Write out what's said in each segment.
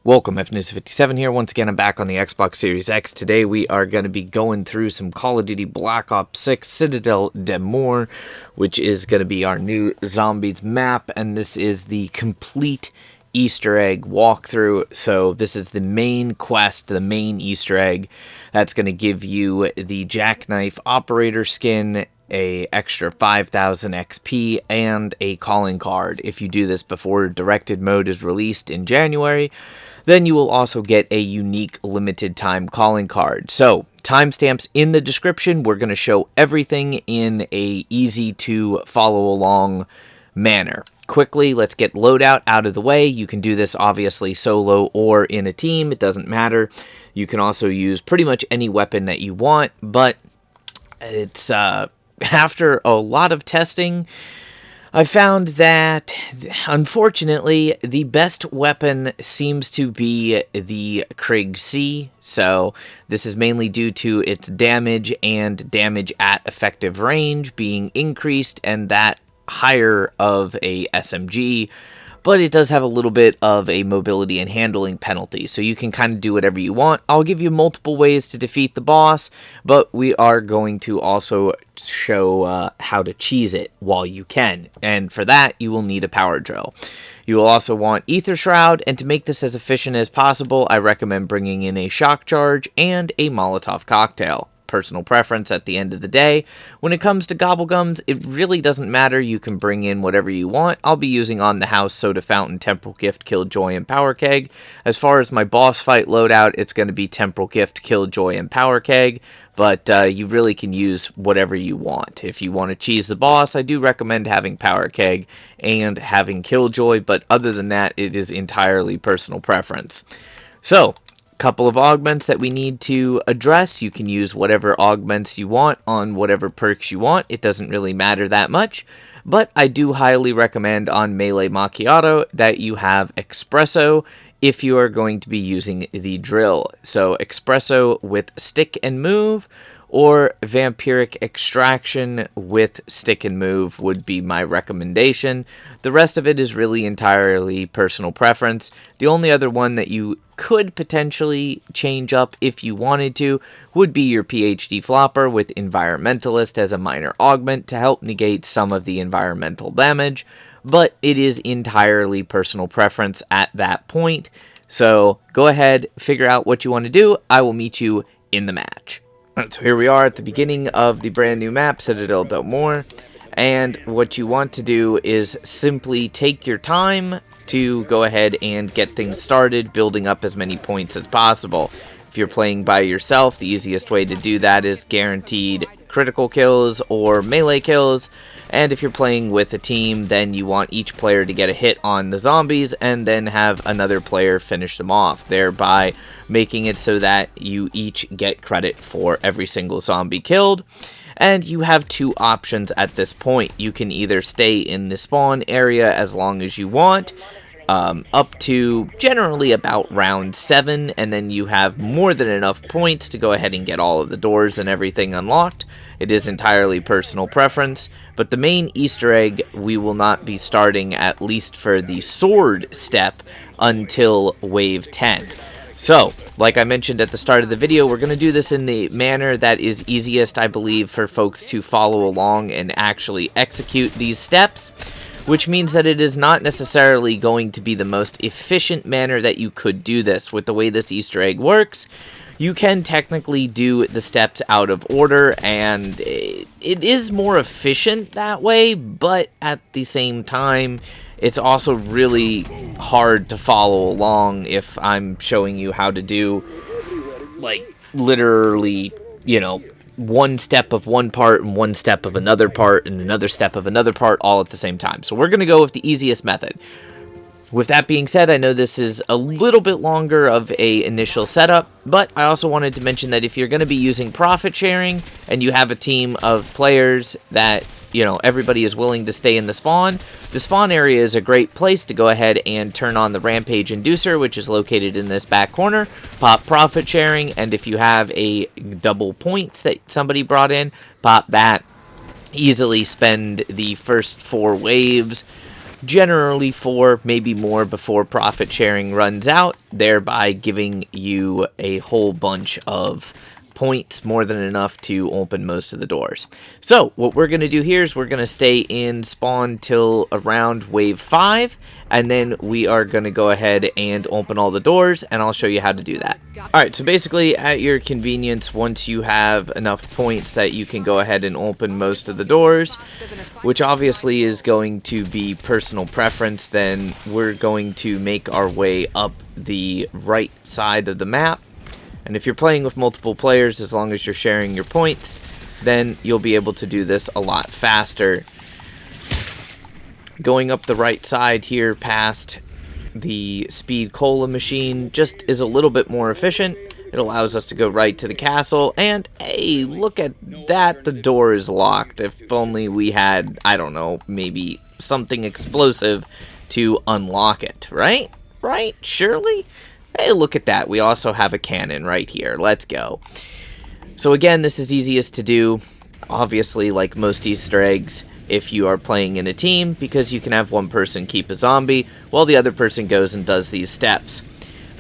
Welcome, FNews57 here. Once again, I'm back on the Xbox Series X. Today we are going to be going through some Call of Duty Black Ops 6 Citadelle des Morts, which is going to be our new zombies map, and this is the complete Easter egg walkthrough. So this is the main quest, the main Easter egg that's going to give you the Jackknife Operator skin, a extra 5,000 XP, and a calling card. If you do this before Directed Mode is released in January, then you will also get a unique limited time calling card. So, timestamps in the description. We're going to show everything in a easy to follow along manner. Quickly, let's get Loadout out of the way. You can do this obviously solo or in a team. It doesn't matter. You can also use pretty much any weapon that you want, but it's after a lot of testing, I found that, unfortunately, the best weapon seems to be the Krieg C. So this is mainly due to its damage and damage at effective range being increased, and that higher of a SMG. But it does have a little bit of a mobility and handling penalty, so you can kind of do whatever you want. I'll give you multiple ways to defeat the boss, but we are going to also show how to cheese it while you can. And for that, you will need a power drill. You will also want Ether Shroud, and to make this as efficient as possible, I recommend bringing in a shock charge and a Molotov cocktail. Personal preference at the end of the day. When it comes to gobblegums, it really doesn't matter. You can bring in whatever you want. I'll be using On the House, Soda Fountain, Temporal Gift, Killjoy, and Power Keg. As far as my boss fight loadout, it's going to be Temporal Gift, Killjoy, and Power Keg, but you really can use whatever you want. If you want to cheese the boss, I do recommend having Power Keg and having Killjoy, but other than that, it is entirely personal preference. So, couple of augments that we need to address. You can use whatever augments you want on whatever perks you want. It doesn't really matter that much, but I do highly recommend on Melee Macchiato that you have Espresso if you are going to be using the drill. So Espresso with Stick and Move or Vampiric Extraction with Stick and Move would be my recommendation. The rest of it is really entirely personal preference. The only other one that you could potentially change up if you wanted to would be your PhD Flopper with Environmentalist as a minor augment to help negate some of the environmental damage, but it is entirely personal preference at that point. So go ahead, figure out what you want to do. I will meet you in the match. Alright, so here we are at the beginning of the brand new map, Citadelle des Morts, and what you want to do is simply take your time to go ahead and get things started, building up as many points as possible. If you're playing by yourself, the easiest way to do that is guaranteed critical kills or melee kills, and if you're playing with a team, then you want each player to get a hit on the zombies and then have another player finish them off, thereby making it so that you each get credit for every single zombie killed. And you have two options at this point. You can either stay in the spawn area as long as you want, up to generally about round 7, and then you have more than enough points to go ahead and get all of the doors and everything unlocked. It is entirely personal preference, but the main Easter egg we will not be starting, at least for the sword step, until wave 10. So, like I mentioned at the start of the video, we're going to do this in the manner that is easiest, I believe, for folks to follow along and actually execute these steps, which means that it is not necessarily going to be the most efficient manner that you could do this. With the way this Easter egg works, you can technically do the steps out of order, and it is more efficient that way, but at the same time, it's also really hard to follow along if I'm showing you how to do, like, literally, you know, one step of one part and one step of another part and another step of another part all at the same time. So we're going to go with the easiest method. With that being said, I know this is a little bit longer of a initial setup, but I also wanted to mention that if you're going to be using profit sharing and you have a team of players that, you know, everybody is willing to stay in the spawn area is a great place to go ahead and turn on the Rampage Inducer, which is located in this back corner, pop profit sharing, and if you have a double points that somebody brought in, pop that, easily spend the first 4 waves generally 4, maybe more before profit sharing runs out, thereby giving you a whole bunch of points, more than enough to open most of the doors. So what we're going to do here is we're going to stay in spawn till around wave 5, and then we are going to go ahead and open all the doors, and I'll show you how to do that. Alright, so basically at your convenience, once you have enough points that you can go ahead and open most of the doors, which obviously is going to be personal preference, then we're going to make our way up the right side of the map. And if you're playing with multiple players, as long as you're sharing your points, then you'll be able to do this a lot faster. Going up the right side here past the speed cola machine just is a little bit more efficient. It allows us to go right to the castle, and hey, look at that, the door is locked. If only we had, I don't know, maybe something explosive to unlock it, right? Right? Surely? Hey, look at that. We also have a cannon right here. Let's go. So again, this is easiest to do, obviously, like most Easter eggs, if you are playing in a team, because you can have one person keep a zombie while the other person goes and does these steps.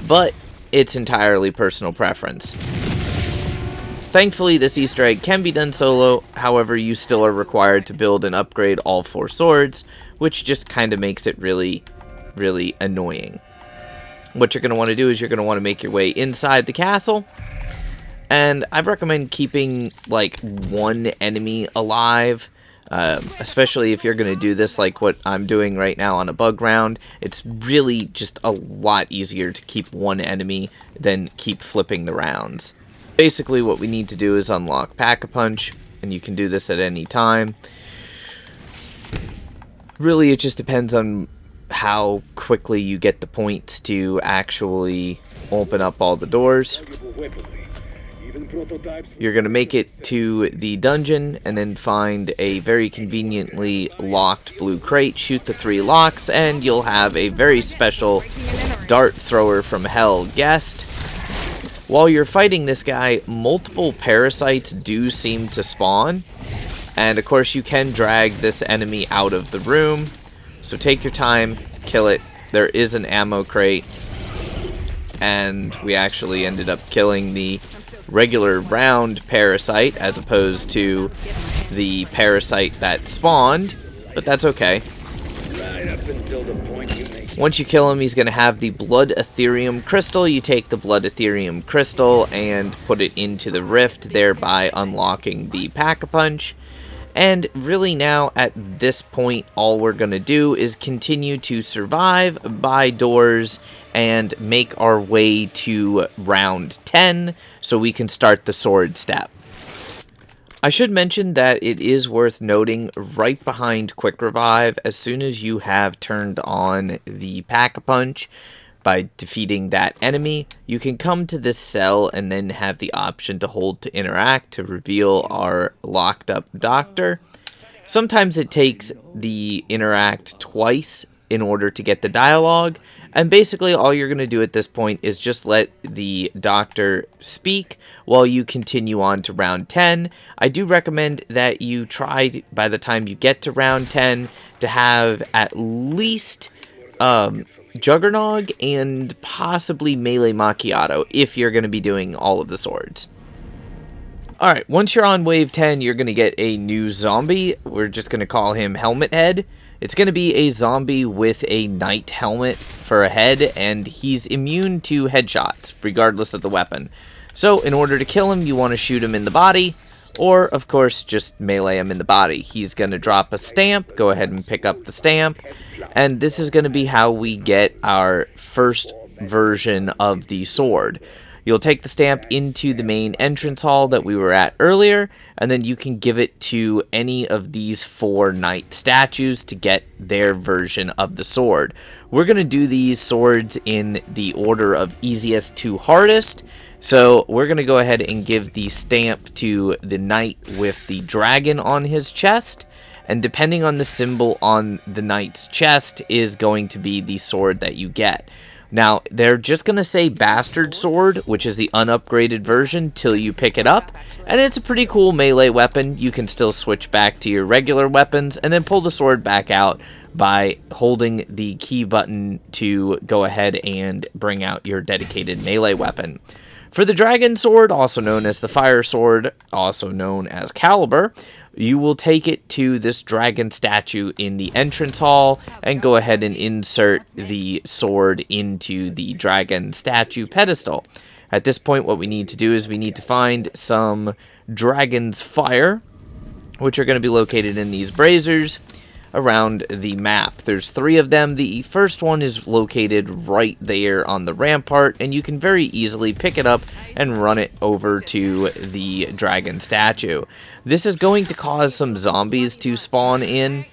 But it's entirely personal preference. Thankfully, this Easter egg can be done solo, however, you still are required to build and upgrade all 4 swords, which just kind of makes it really, really annoying. What you're going to want to do is you're going to want to make your way inside the castle, and I recommend keeping like one enemy alive, especially if you're going to do this like what I'm doing right now on a bug round. It's really just a lot easier to keep one enemy than keep flipping the rounds. Basically what we need to do is unlock Pack-a-Punch, and you can do this at any time. Really, it just depends on how quickly you get the points to actually open up all the doors. You're going to make it to the dungeon and then find a very conveniently locked blue crate, shoot the 3 locks, and you'll have a very special dart thrower from hell guest. While you're fighting this guy, multiple parasites do seem to spawn, and of course you can drag this enemy out of the room. So take your time, kill it. There is an ammo crate, and we actually ended up killing the regular round parasite as opposed to the parasite that spawned, but that's okay. Once you kill him, he's going to have the Blood Ethereum Crystal. You take the Blood Ethereum Crystal and put it into the rift, thereby unlocking the Pack-a-Punch. And really now, at this point, all we're going to do is continue to survive, buy doors, and make our way to round 10 so we can start the sword step. I should mention that it is worth noting, right behind Quick Revive, as soon as you have turned on the Pack-a-Punch, by defeating that enemy, you can come to this cell and then have the option to hold to interact to reveal our locked up doctor. Sometimes it takes the interact twice in order to get the dialogue, and basically all you're going to do at this point is just let the doctor speak while you continue on to round 10. I do recommend that you try, by the time you get to round 10, to have at least Juggernog and possibly Melee Macchiato if you're going to be doing all of the swords. Alright, once you're on wave 10, you're going to get a new zombie. We're just going to call him Helmet Head. It's going to be a zombie with a knight helmet for a head, and he's immune to headshots, regardless of the weapon. So, in order to kill him, you want to shoot him in the body, or, of course, just melee him in the body. He's going to drop a stamp, go ahead and pick up the stamp, and this is going to be how we get our first version of the sword. You'll take the stamp into the main entrance hall that we were at earlier, and then you can give it to any of these 4 knight statues to get their version of the sword. We're going to do these swords in the order of easiest to hardest, so we're going to go ahead and give the stamp to the knight with the dragon on his chest, and depending on the symbol on the knight's chest is going to be the sword that you get. Now, they're just going to say Bastard Sword, which is the unupgraded version, till you pick it up. And it's a pretty cool melee weapon. You can still switch back to your regular weapons and then pull the sword back out. by holding the key button to go ahead and bring out your dedicated melee weapon. For the Dragon Sword, also known as the Fire Sword, also known as Caliburn, you will take it to this dragon statue in the entrance hall and go ahead and insert the sword into the dragon statue pedestal. At this point, what we need to do is we need to find some Dragon's Fire, which are going to be located in these braziers around the map. There's 3 of them. The first one is located right there on the rampart, and you can very easily pick it up and run it over to the dragon statue. This is going to cause some zombies to spawn in,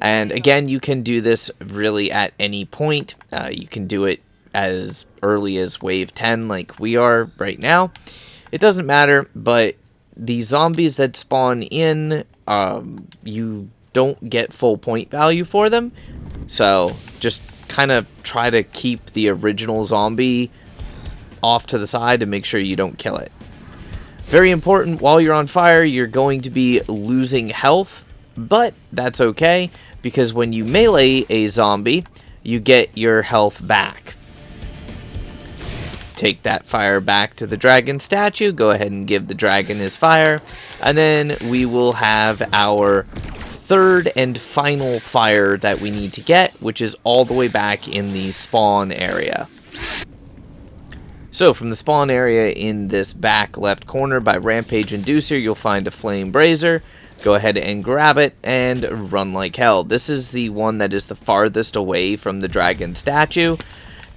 and again, you can do this really at any point. You can do it as early as wave 10 like we are right now. It doesn't matter, but the zombies that spawn in, you don't get full point value for them, so just kind of try to keep the original zombie off to the side and make sure you don't kill it. Very important, while you're on fire, you're going to be losing health, but that's okay, because when you melee a zombie, you get your health back. Take that fire back to the dragon statue, go ahead and give the dragon his fire, and then we will have our third and final fire that we need to get, which is all the way back in the spawn area. So from the spawn area in this back left corner by Rampage Inducer, you'll find a flame brazier. Go ahead and grab it and run like hell. This is the one that is the farthest away from the dragon statue,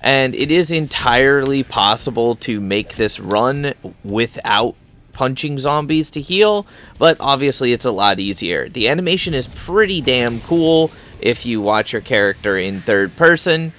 and it is entirely possible to make this run without punching zombies to heal, but obviously it's a lot easier. The animation is pretty damn cool if you watch your character in third person,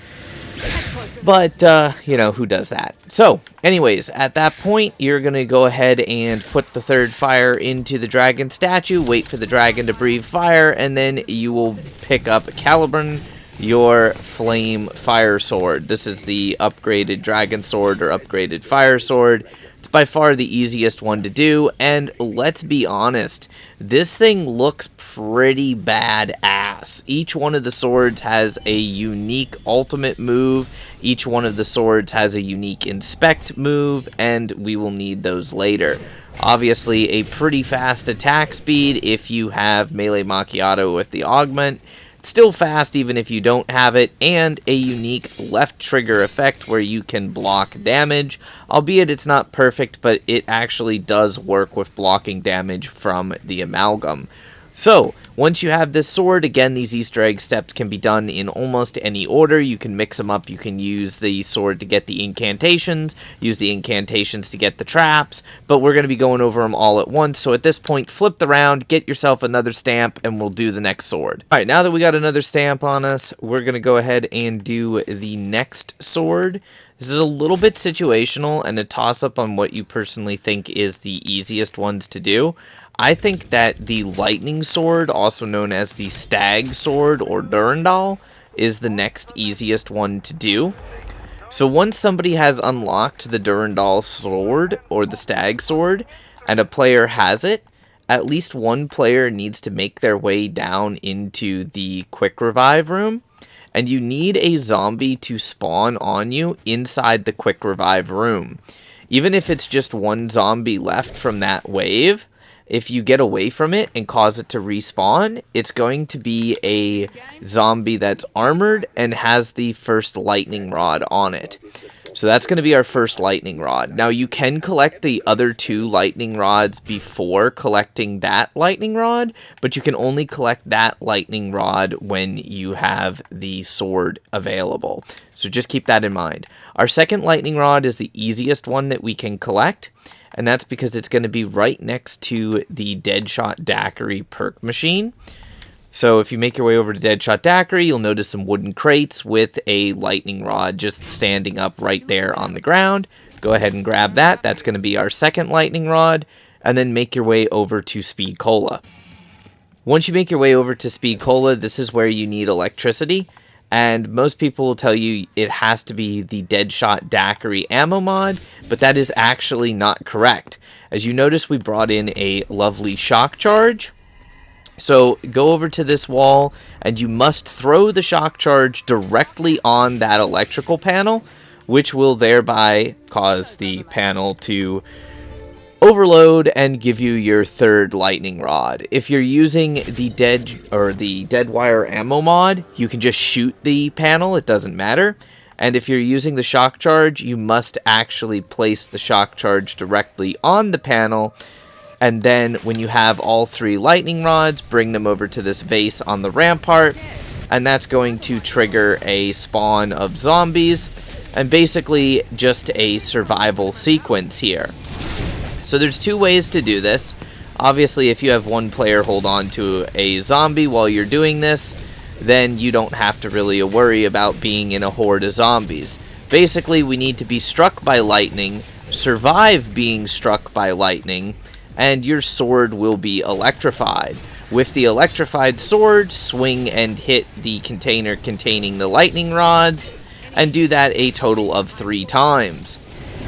but you know, who does that? So anyways, at that point, you're gonna go ahead and put the third fire into the dragon statue, wait for the dragon to breathe fire, and then you will pick up Caliburn, your flame fire sword. This is the upgraded dragon sword or upgraded fire sword. It's by far the easiest one to do, and let's be honest, this thing looks pretty badass. Each one of the swords has a unique ultimate move, each one of the swords has a unique inspect move, and we will need those later. Obviously, a pretty fast attack speed if you have Melee Macchiato with the augment. Still fast even if you don't have it, and a unique left trigger effect where you can block damage, albeit it's not perfect, but it actually does work with blocking damage from the amalgam. So, once you have this sword, again, these Easter egg steps can be done in almost any order. You can mix them up. You can use the sword to get the incantations, use the incantations to get the traps, but we're going to be going over them all at once. So at this point, flip the round, get yourself another stamp, and we'll do the next sword. All right, now that we got another stamp on us, we're going to go ahead and do the next sword. This is a little bit situational and a toss-up on what you personally think is the easiest ones to do. I think that the lightning sword, also known as the Stag sword or Durendal, is the next easiest one to do. So once somebody has unlocked the Durendal sword or the Stag sword, and a player has it, at least one player needs to make their way down into the quick revive room, and you need a zombie to spawn on you inside the quick revive room. Even if it's just one zombie left from that wave, if you get away from it and cause it to respawn, it's going to be a zombie that's armored and has the first lightning rod on it. So that's going to be our first lightning rod. Now you can collect the other 2 lightning rods before collecting that lightning rod, but you can only collect that lightning rod when you have the sword available. So just keep that in mind. Our second lightning rod is the easiest one that we can collect, and that's because it's going to be right next to the Deadshot Daiquiri perk machine. So if you make your way over to Deadshot Daiquiri, you'll notice some wooden crates with a lightning rod just standing up right there on the ground. Go ahead and grab that. That's going to be our second lightning rod, and then make your way over to Speed Cola. Once you make your way over to Speed Cola, this is where you need electricity. And most people will tell you it has to be the Deadshot Daiquiri ammo mod, but that is actually not correct. As you notice, we brought in a lovely shock charge, So go over to this wall, and you must throw the shock charge directly on that electrical panel, which will thereby cause the panel to overload and give you your third lightning rod. If you're using the dead wire ammo mod, you can just shoot the panel, it doesn't matter. And if you're using the shock charge, you must actually place the shock charge directly on the panel. And then when you have all 3 lightning rods, bring them over to this vase on the rampart, and that's going to trigger a spawn of zombies, and basically just a survival sequence here. So there's 2 ways to do this. Obviously, if you have one player hold on to a zombie while you're doing this, then you don't have to really worry about being in a horde of zombies. Basically, we need to be struck by lightning, survive being struck by lightning, and your sword will be electrified. With the electrified sword, swing and hit the container containing the lightning rods, and do that a total of 3 times.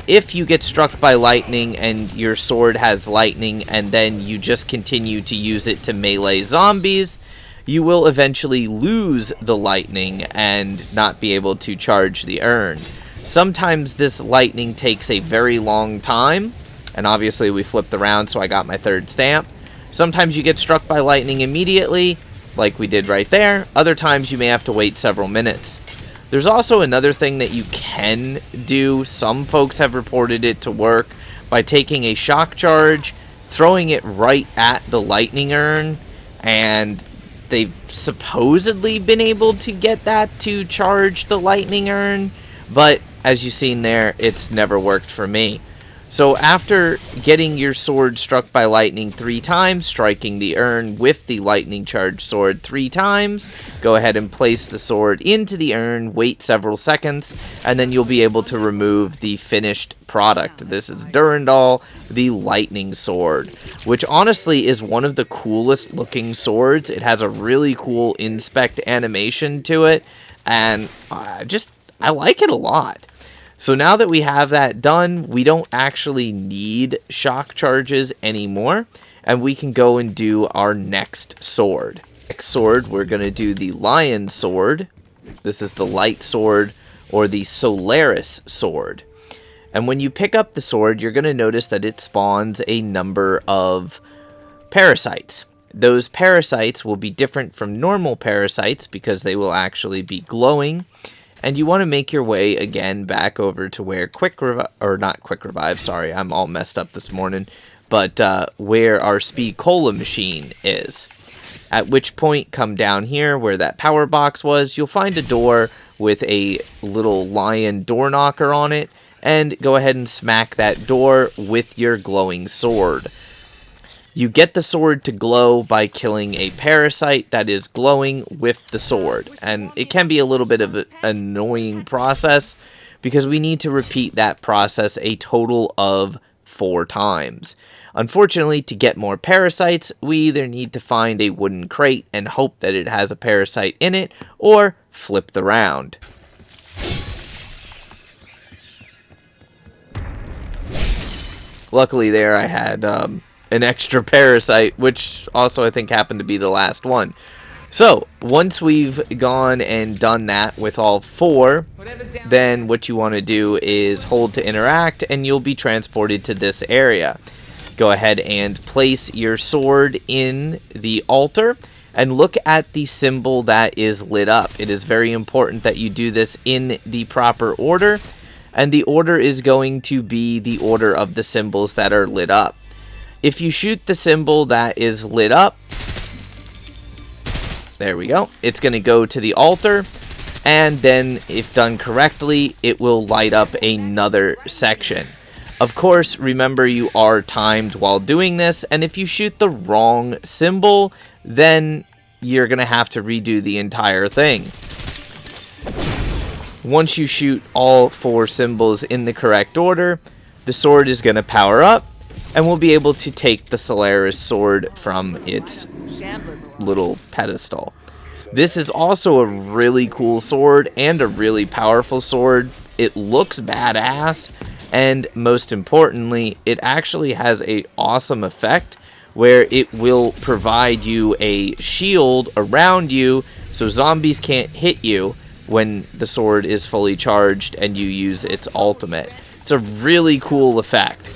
If you get struck by lightning and your sword has lightning and then you just continue to use it to melee zombies, you will eventually lose the lightning and not be able to charge the urn. Sometimes this lightning takes a very long time, and obviously we flipped around, so I got my 3rd stamp. Sometimes you get struck by lightning immediately, like we did right there. Other times you may have to wait several minutes. There's also another thing that you can do. Some folks have reported it to work by taking a shock charge, throwing it right at the lightning urn, and they've supposedly been able to get that to charge the lightning urn, but as you've seen there, it's never worked for me. So after getting your sword struck by lightning 3 times, striking the urn with the lightning charged sword 3 times, go ahead and place the sword into the urn, wait several seconds, and then you'll be able to remove the finished product. This is Durendal, the lightning sword, which honestly is one of the coolest looking swords. It has a really cool inspect animation to it, and I like it a lot. So now that we have that done, we don't actually need shock charges anymore, and we can go and do our next sword. Next sword, we're going to do the lion sword. This is the light sword, or the Solais sword. And when you pick up the sword, you're going to notice that it spawns a number of parasites. Those parasites will be different from normal parasites because they will actually be glowing. And you want to make your way again back over to where I'm all messed up this morning, but where our speed cola machine is. At which point, come down here where that power box was. You'll find a door with a little lion door knocker on it, and go ahead and smack that door with your glowing sword. You get the sword to glow by killing a parasite that is glowing with the sword. And it can be a little bit of an annoying process because we need to repeat that process a total of 4 times. Unfortunately, to get more parasites, we either need to find a wooden crate and hope that it has a parasite in it, or flip the round. Luckily there I had an extra parasite, which also I think happened to be the last one. So once we've gone and done that with all 4, then what you want to do is hold to interact, and you'll be transported to this area. Go ahead and place your sword in the altar and look at the symbol that is lit up. It is very important that you do this in the proper order, and the order is going to be the order of the symbols that are lit up. If you shoot the symbol that is lit up, there we go, it's going to go to the altar, and then if done correctly, it will light up another section. Of course, remember you are timed while doing this, and if you shoot the wrong symbol, then you're going to have to redo the entire thing. Once you shoot all 4 symbols in the correct order, the sword is going to power up, and we'll be able to take the Solais sword from its little pedestal. This is also a really cool sword and a really powerful sword. It looks badass, and most importantly, it actually has an awesome effect where it will provide you a shield around you so zombies can't hit you when the sword is fully charged and you use its ultimate. It's a really cool effect.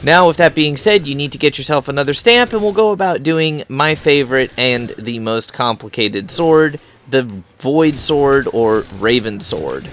Now, with that being said, you need to get yourself another stamp, and we'll go about doing my favorite and the most complicated sword, the Void Sword or Raven Sword.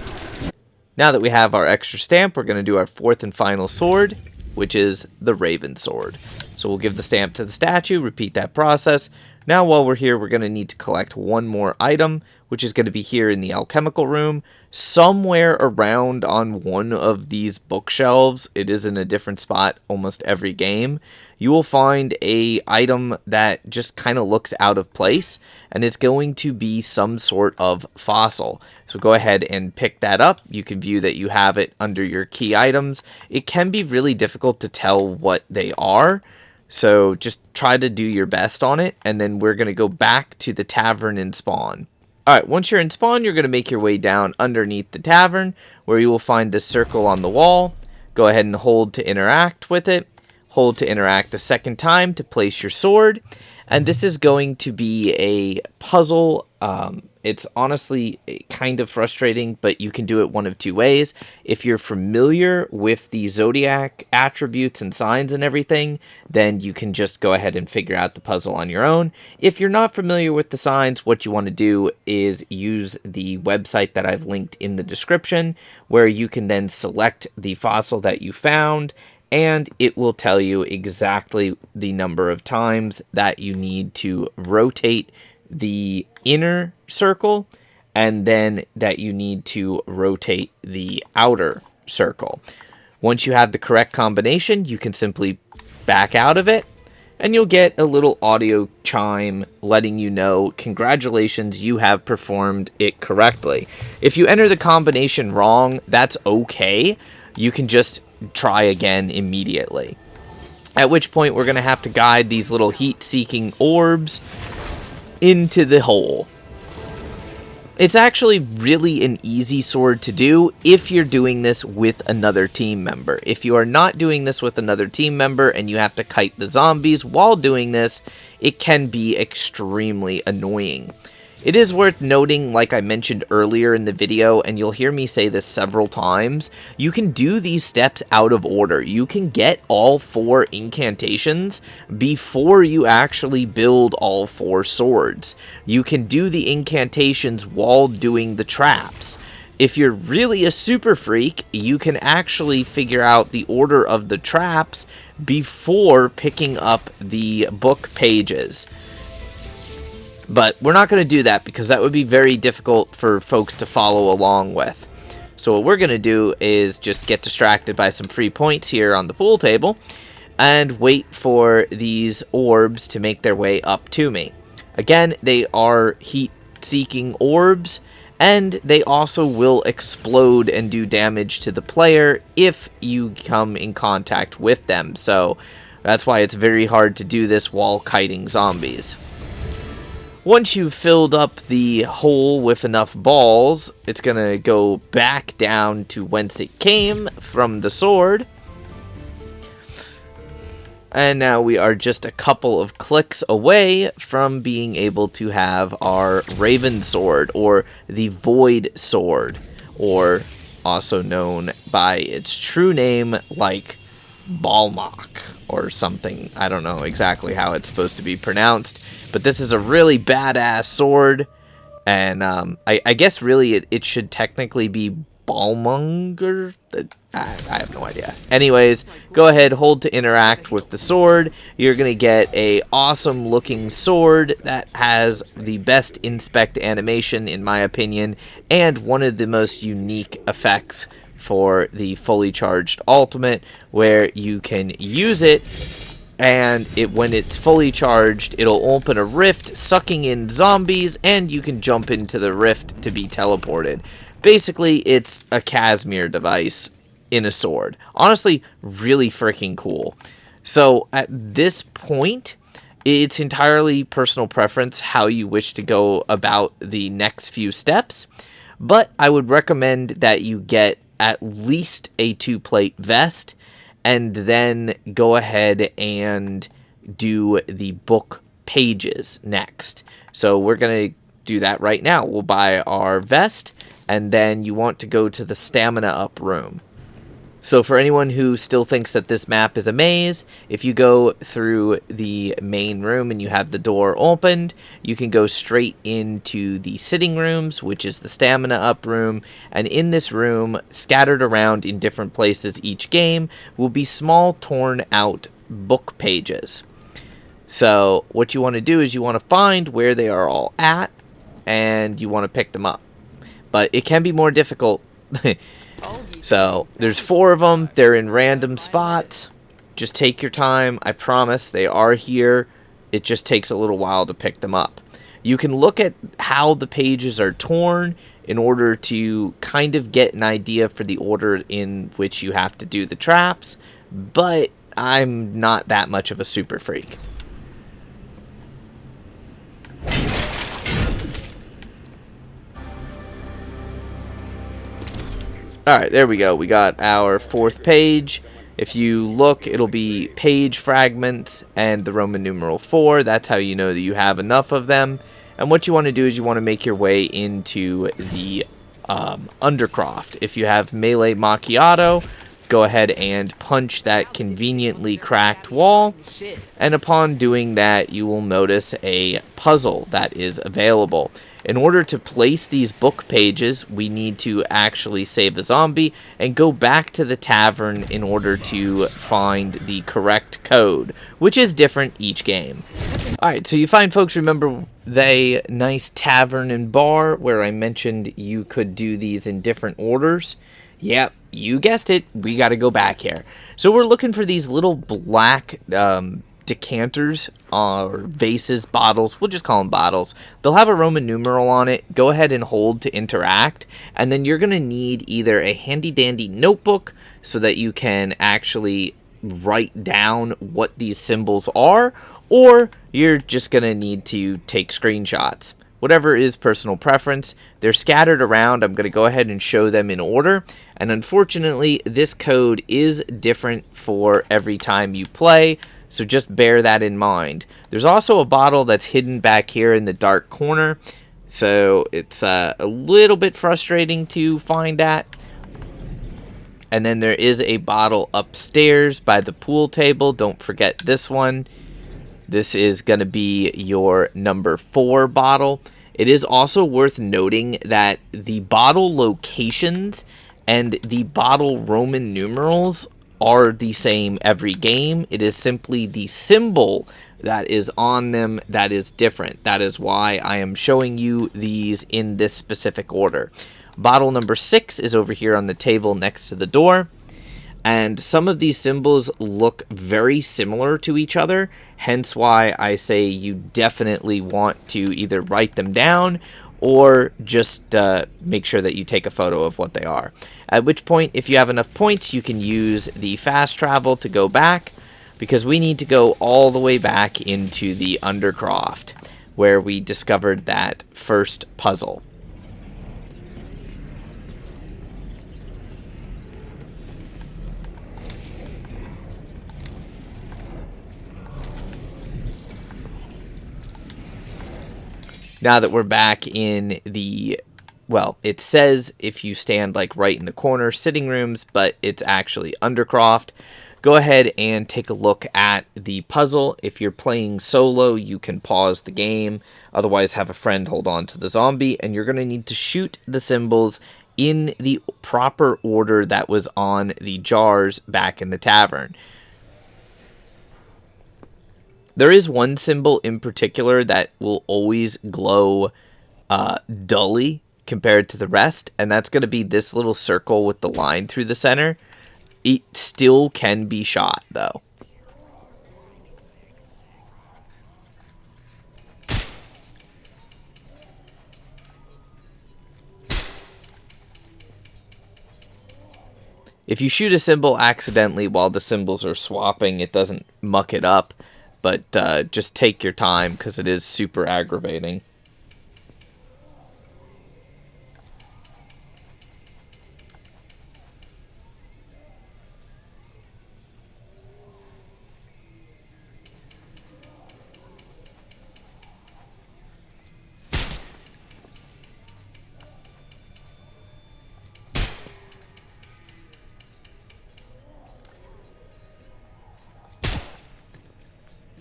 Now that we have our extra stamp, we're going to do our fourth and final sword, which is the Raven Sword. So we'll give the stamp to the statue, repeat that process. Now while we're here, we're going to need to collect one more item, which is going to be here in the alchemical room. Somewhere around on one of these bookshelves, it is in a different spot almost every game, you will find a item that just kind of looks out of place, and it's going to be some sort of fossil. So go ahead and pick that up. You can view that you have it under your key items. It can be really difficult to tell what they are, so just try to do your best on it, and then we're going to go back to the tavern in spawn. Alright, once you're in spawn, you're going to make your way down underneath the tavern, where you will find this circle on the wall. Go ahead and hold to interact with it. Hold to interact a second time to place your sword. And this is going to be a puzzle. It's honestly kind of frustrating, but you can do it one of two ways. If you're familiar with the zodiac attributes and signs and everything, then you can just go ahead and figure out the puzzle on your own. If you're not familiar with the signs, what you want to do is use the website that I've linked in the description, where you can then select the fossil that you found, and it will tell you exactly the number of times that you need to rotate the inner circle, and then that you need to rotate the outer circle. Once you have the correct combination, you can simply back out of it, and you'll get a little audio chime letting you know, congratulations, you have performed it correctly. If you enter the combination wrong, that's okay. You can just try again immediately. At which point we're going to have to guide these little heat-seeking orbs into the hole. It's actually really an easy sword to do if you're doing this with another team member. If you are not doing this with another team member and you have to kite the zombies while doing this, it can be extremely annoying. It is worth noting, like I mentioned earlier in the video, and you'll hear me say this several times, you can do these steps out of order. You can get all 4 incantations before you actually build all 4 swords. You can do the incantations while doing the traps. If you're really a super freak, you can actually figure out the order of the traps before picking up the book pages. But we're not going to do that because that would be very difficult for folks to follow along with. So what we're going to do is just get distracted by some free points here on the pool table and wait for these orbs to make their way up to me. Again, they are heat-seeking orbs, and they also will explode and do damage to the player if you come in contact with them. So that's why it's very hard to do this while kiting zombies. Once you've filled up the hole with enough balls, it's going to go back down to whence it came from the sword. And now we are just a couple of clicks away from being able to have our Raven Sword, or the Void Sword, or also known by its true name like Balmung or something. I don't know exactly how it's supposed to be pronounced, but this is a really badass sword, and I guess really it should technically be Balmung, or I have no idea. Anyways, go ahead, hold to interact with the sword. You're gonna get a awesome looking sword that has the best inspect animation in my opinion, and one of the most unique effects for the fully charged ultimate, where you can use it, and when it's fully charged, it'll open a rift, sucking in zombies, and you can jump into the rift to be teleported. Basically, it's a Casimir device in a sword. Honestly, really freaking cool. So at this point, it's entirely personal preference how you wish to go about the next few steps, but I would recommend that you get at least a 2-plate vest and then go ahead and do the book pages next. So we're going to do that right now. We'll buy our vest, and then you want to go to the stamina up room. So for anyone who still thinks that this map is a maze, if you go through the main room and you have the door opened, you can go straight into the sitting rooms, which is the stamina up room. And in this room, scattered around in different places each game, will be small torn out book pages. So what you want to do is you want to find where they are all at, and you want to pick them up. But it can be more difficult. So there's 4 of them. They're in random spots. Just take your time. I promise they are here. It just takes a little while to pick them up. You can look at how the pages are torn in order to kind of get an idea for the order in which you have to do the traps, but I'm not that much of a super freak. Alright, there we go. We got our 4th page. If you look, it'll be page fragments and the Roman numeral 4. That's how you know that you have enough of them. And what you want to do is you want to make your way into the Undercroft. If you have Melee Macchiato, go ahead and punch that conveniently cracked wall. And upon doing that, you will notice a puzzle that is available. In order to place these book pages, we need to actually save a zombie and go back to the tavern in order to find the correct code, which is different each game. Alright, so you fine folks remember the nice tavern and bar where I mentioned you could do these in different orders? Yep, you guessed it, we gotta go back here. So we're looking for these little black decanters or vases, bottles, we'll just call them bottles. They'll have a Roman numeral on it. Go ahead and hold to interact, and then you're going to need either a handy dandy notebook so that you can actually write down what these symbols are, or you're just going to need to take screenshots. Whatever is personal preference. They're scattered around. I'm going to go ahead and show them in order, and unfortunately this code is different for every time you play. So just bear that in mind. There's also a bottle that's hidden back here in the dark corner. So it's a little bit frustrating to find that. And then there is a bottle upstairs by the pool table. Don't forget this one. This is going to be your number 4 bottle. It is also worth noting that the bottle locations and the bottle Roman numerals are the same every game. It is simply the symbol that is on them that is different. That is why I am showing you these in this specific order. Bottle number 6 is over here on the table next to the door, and some of these symbols look very similar to each other, hence why I say you definitely want to either write them down or just make sure that you take a photo of what they are. At which point, if you have enough points, you can use the fast travel to go back, because we need to go all the way back into the Undercroft, where we discovered that first puzzle. Now that we're back in the, well, it says if you stand like right in the corner, sitting rooms, but it's actually Undercroft. Go ahead and take a look at the puzzle. If you're playing solo, you can pause the game. Otherwise, have a friend hold on to the zombie, and you're going to need to shoot the symbols in the proper order that was on the jars back in the tavern. There is one symbol in particular that will always glow dully compared to the rest, and that's going to be this little circle with the line through the center. It still can be shot, though. If you shoot a symbol accidentally while the symbols are swapping, it doesn't muck it up. But just take your time, because it is super aggravating.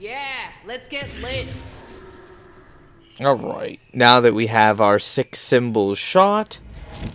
Yeah, let's get lit. Alright, now that we have our 6 symbols shot,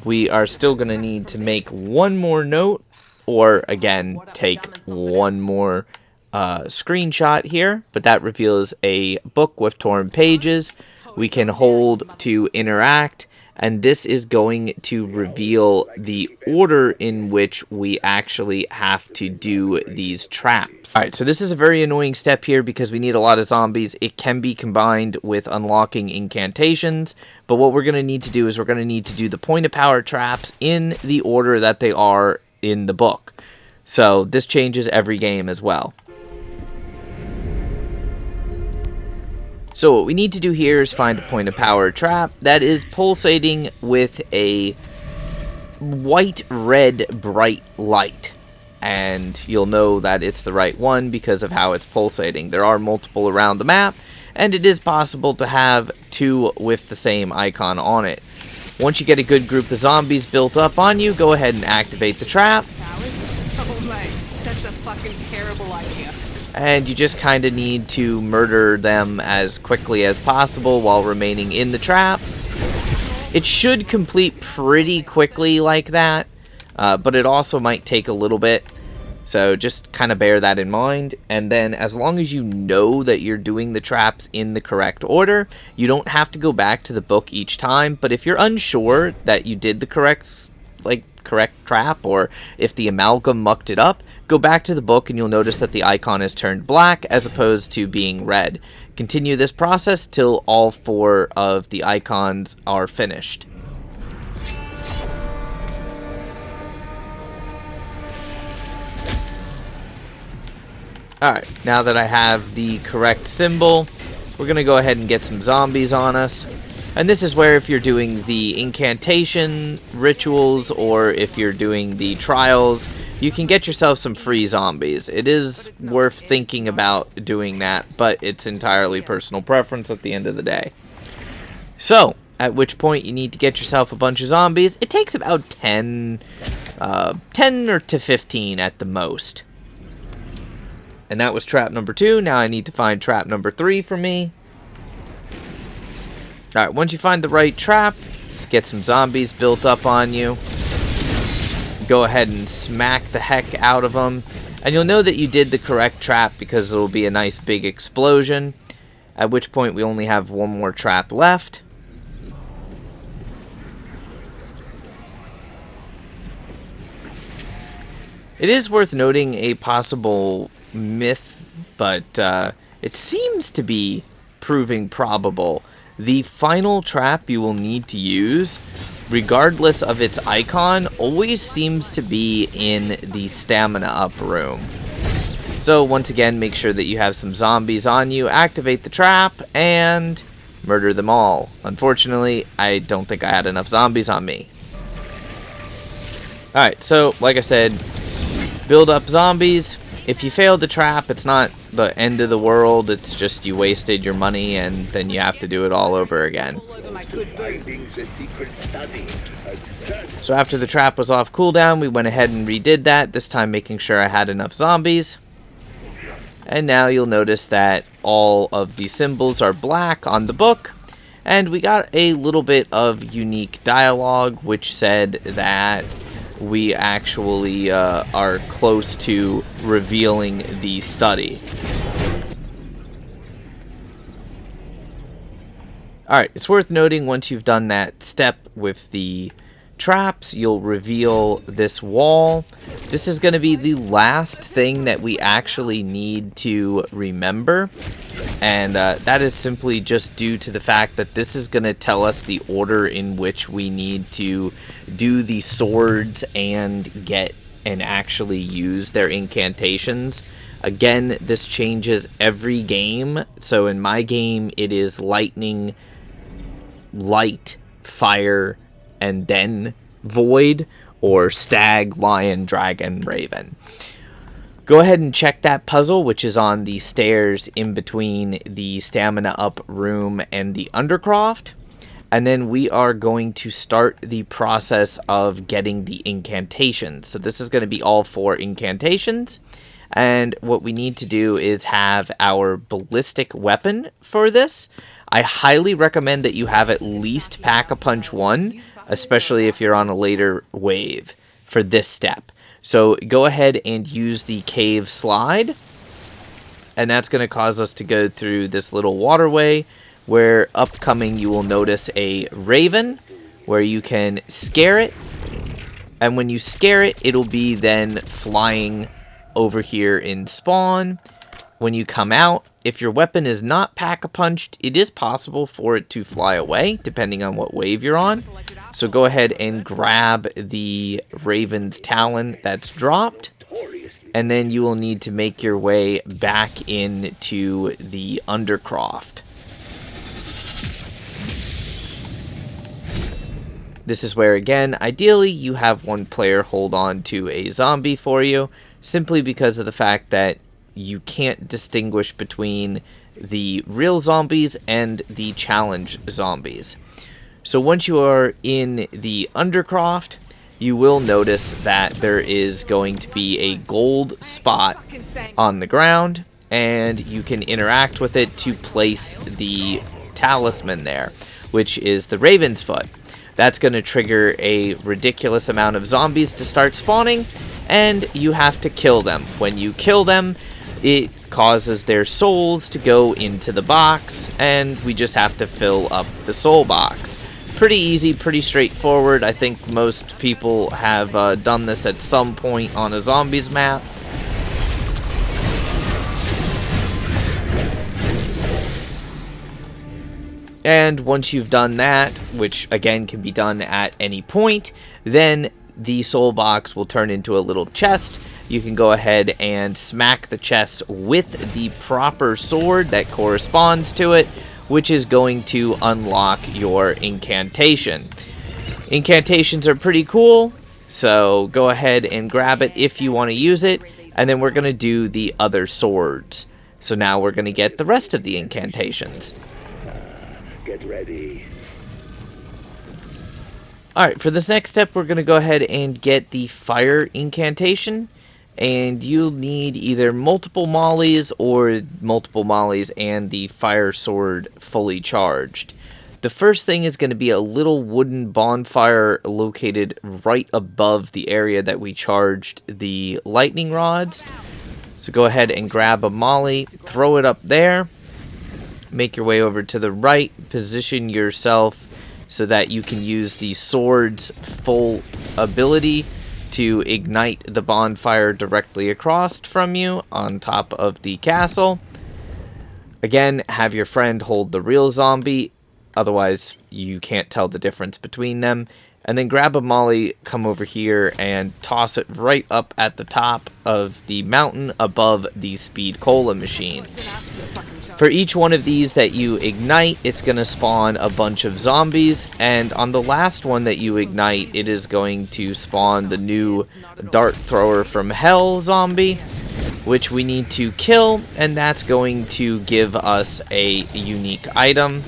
we are still going to need to make one more note, or again, take one more screenshot here, but that reveals a book with torn pages. We can hold to interact, and this is going to reveal the order in which we actually have to do these traps. Alright, so this is a very annoying step here because we need a lot of zombies. It can be combined with unlocking incantations, but what we're going to need to do is we're going to need to do the point of power traps in the order that they are in the book. So this changes every game as well. So what we need to do here is find a point of power trap that is pulsating with a white-red bright light. And you'll know that it's the right one because of how it's pulsating. There are multiple around the map, and it is possible to have 2 with the same icon on it. Once you get a good group of zombies built up on you, go ahead and activate the trap. Oh my, that's a fucking terrible idea. And you just kind of need to murder them as quickly as possible while remaining in the trap. It should complete pretty quickly like that, but it also might take a little bit. So just kind of bear that in mind. And then as long as you know that you're doing the traps in the correct order, you don't have to go back to the book each time. But if you're unsure that you did the correct trap, or if the amalgam mucked it up, go back to the book and you'll notice that the icon is turned black as opposed to being red. Continue this process till all 4 of the icons are finished. Alright, now that I have the correct symbol, we're going to go ahead and get some zombies on us. And this is where if you're doing the incantation rituals or if you're doing the trials, you can get yourself some free zombies. It is worth thinking about doing that, but it's entirely personal preference at the end of the day. So, at which point you need to get yourself a bunch of zombies. It takes about 10 or to 15 at the most. And that was trap number 2. Now I need to find trap number 3 for me. Alright, once you find the right trap, get some zombies built up on you. Go ahead and smack the heck out of them. And you'll know that you did the correct trap because it'll be a nice big explosion. At which point we only have one more trap left. It is worth noting a possible myth, but it seems to be proving probable. The final trap you will need to use, regardless of its icon, always seems to be in the stamina up room. So once again, make sure that you have some zombies on you, activate the trap, and murder them all. Unfortunately, I don't think I had enough zombies on me. Alright, so like I said, build up zombies. If you fail the trap, it's not the end of the world. It's just you wasted your money and then you have to do it all over again. So after the trap was off cooldown, we went ahead and redid that, this time making sure I had enough zombies. And now you'll notice that all of the symbols are black on the book. And we got a little bit of unique dialogue which said that we actually are close to revealing the study. Alright, it's worth noting once you've done that step with the traps, you'll reveal this wall. This is going to be the last thing that we actually need to remember. And that is simply just due to the fact that this is going to tell us the order in which we need to do the swords and get and actually use their incantations. Again, this changes every game. So in my game, it is lightning, light, fire, and then void, or stag, lion, dragon, raven. Go ahead and check that puzzle, which is on the stairs in between the stamina up room and the undercroft. And then we are going to start the process of getting the incantations. So this is going to be all 4 incantations. And what we need to do is have our ballistic weapon for this. I highly recommend that you have at least Pack-a-Punch 1, especially if you're on a later wave for this step. So go ahead and use the cave slide, and that's going to cause us to go through this little waterway where upcoming you will notice a raven where you can scare it, and when you scare it, it'll be then flying over here in spawn. When you come out, if your weapon is not pack-a-punched, it is possible for it to fly away, depending on what wave you're on. So go ahead and grab the Raven's Talon that's dropped, and then you will need to make your way back into the Undercroft. This is where, again, ideally you have one player hold on to a zombie for you, simply because of the fact that you can't distinguish between the real zombies and the challenge zombies. So once you are in the Undercroft, you will notice that there is going to be a gold spot on the ground, and you can interact with it to place the talisman there, which is the Raven's Foot. That's going to trigger a ridiculous amount of zombies to start spawning, and you have to kill them. When you kill them, it causes their souls to go into the box, and we just have to fill up the soul box. Pretty easy, pretty straightforward. I think most people have done this at some point on a zombies map. And once you've done that, which again can be done at any point, then the soul box will turn into a little chest. You can go ahead and smack the chest with the proper sword that corresponds to it, which is going to unlock your incantation. Incantations are pretty cool, so go ahead and grab it if you want to use it, and then we're going to do the other swords. So now we're going to get the rest of the incantations. Get ready. Alright, for this next step, we're going to go ahead and get the fire incantation. And you'll need either multiple mollies or multiple mollies and the fire sword fully charged. The first thing is going to be a little wooden bonfire located right above the area that we charged the lightning rods. So go ahead and grab a molly, throw it up there, make your way over to the right, position yourself so that you can use the sword's full ability to ignite the bonfire directly across from you on top of the castle. Again, have your friend hold the real zombie, otherwise you can't tell the difference between them. And then grab a molly, come over here, and toss it right up at the top of the mountain above the speed cola machine. For each one of these that you ignite, it's going to spawn a bunch of zombies, and on the last one that you ignite, it is going to spawn the new dart thrower from hell zombie, which we need to kill, and that's going to give us a unique item.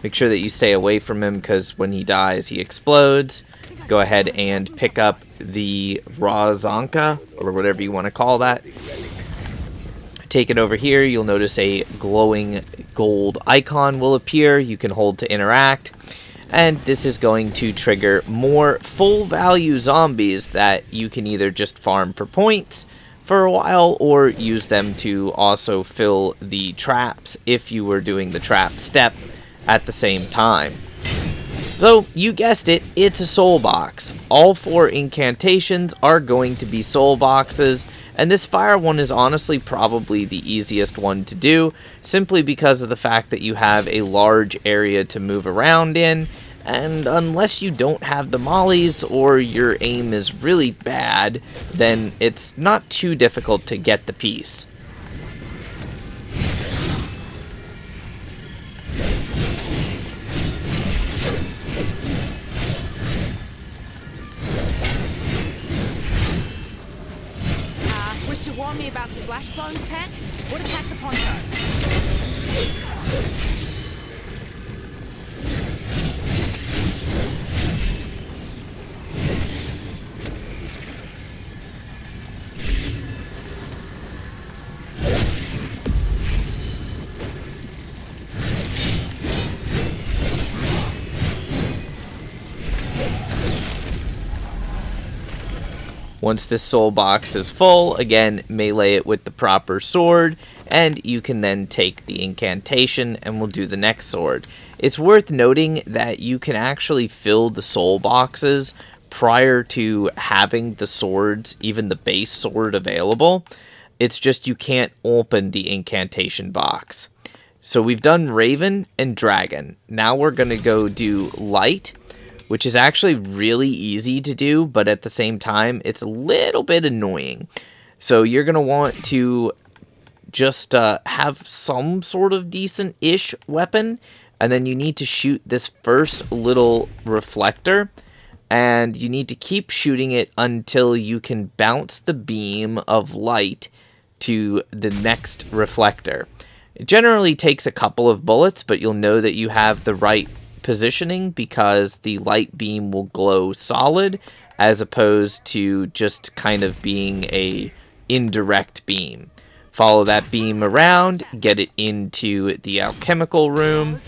Make sure that you stay away from him, because when he dies, he explodes. Go ahead and pick up the raw zonka, or whatever you want to call that. Take it over here. You'll notice a glowing gold icon will appear. You can hold to interact. And this is going to trigger more full value zombies that you can either just farm for points for a while, or use them to also fill the traps if you were doing the trap step at the same time. So, you guessed it, it's a soul box. All 4 incantations are going to be soul boxes, and this fire one is honestly probably the easiest one to do, simply because of the fact that you have a large area to move around in, and unless you don't have the mollies or your aim is really bad, then it's not too difficult to get the piece. Warn me about splash zones, pet? What attacks a poncho? Once this soul box is full, again, melee it with the proper sword, and you can then take the incantation and we'll do the next sword. It's worth noting that you can actually fill the soul boxes prior to having the swords, even the base sword, available. It's just you can't open the incantation box. So we've done Raven and Dragon. Now we're going to go do Light, which is actually really easy to do, but at the same time, it's a little bit annoying. So you're going to want to just have some sort of decent-ish weapon, and then you need to shoot this first little reflector, and you need to keep shooting it until you can bounce the beam of light to the next reflector. It generally takes a couple of bullets, but you'll know that you have the right positioning because the light beam will glow solid as opposed to just kind of being a indirect beam. Follow that beam around, get it into the alchemical room.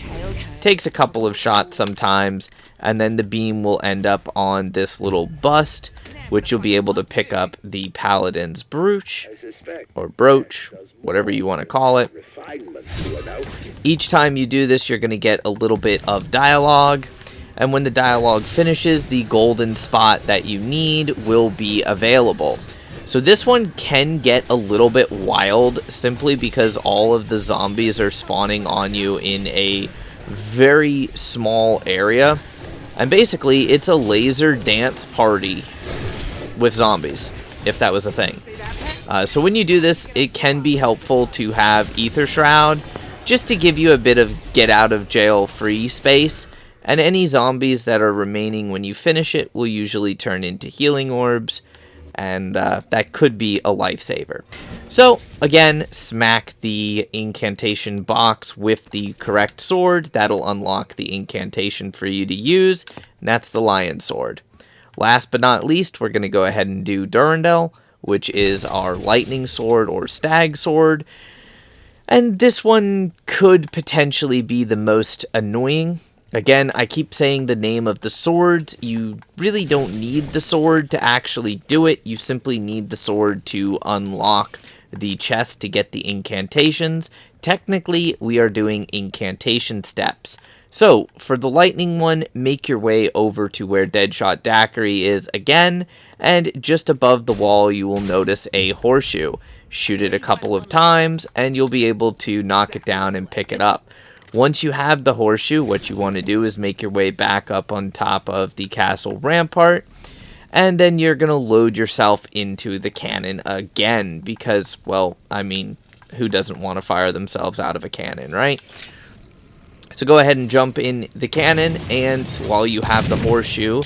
Takes a couple of shots sometimes, and then the beam will end up on this little bust, which you'll be able to pick up the paladin's brooch, or brooch, whatever you want to call it. Each time you do this, you're going to get a little bit of dialogue, and when the dialogue finishes, the golden spot that you need will be available. So this one can get a little bit wild, simply because all of the zombies are spawning on you in a very small area, and basically it's a laser dance party with zombies, if that was a thing. So when you do this, it can be helpful to have Ether Shroud, just to give you a bit of get out of jail free space, and any zombies that are remaining when you finish it will usually turn into healing orbs, and that could be a lifesaver. So again, smack the incantation box with the correct sword. That'll unlock the incantation for you to use, and that's the Lion Sword. Last but not least, we're going to go ahead and do Durendal, which is our lightning sword or stag sword. And this one could potentially be the most annoying. Again, I keep saying the name of the sword. You really don't need the sword to actually do it. You simply need the sword to unlock the chest to get the incantations. Technically, we are doing incantation steps. So, for the lightning one, make your way over to where Deadshot Daiquiri is again, and just above the wall you will notice a horseshoe. Shoot it a couple of times, and you'll be able to knock it down and pick it up. Once you have the horseshoe, what you want to do is make your way back up on top of the castle rampart, and then you're going to load yourself into the cannon again, because, well, I mean, who doesn't want to fire themselves out of a cannon, right? So go ahead and jump in the cannon, and while you have the horseshoe,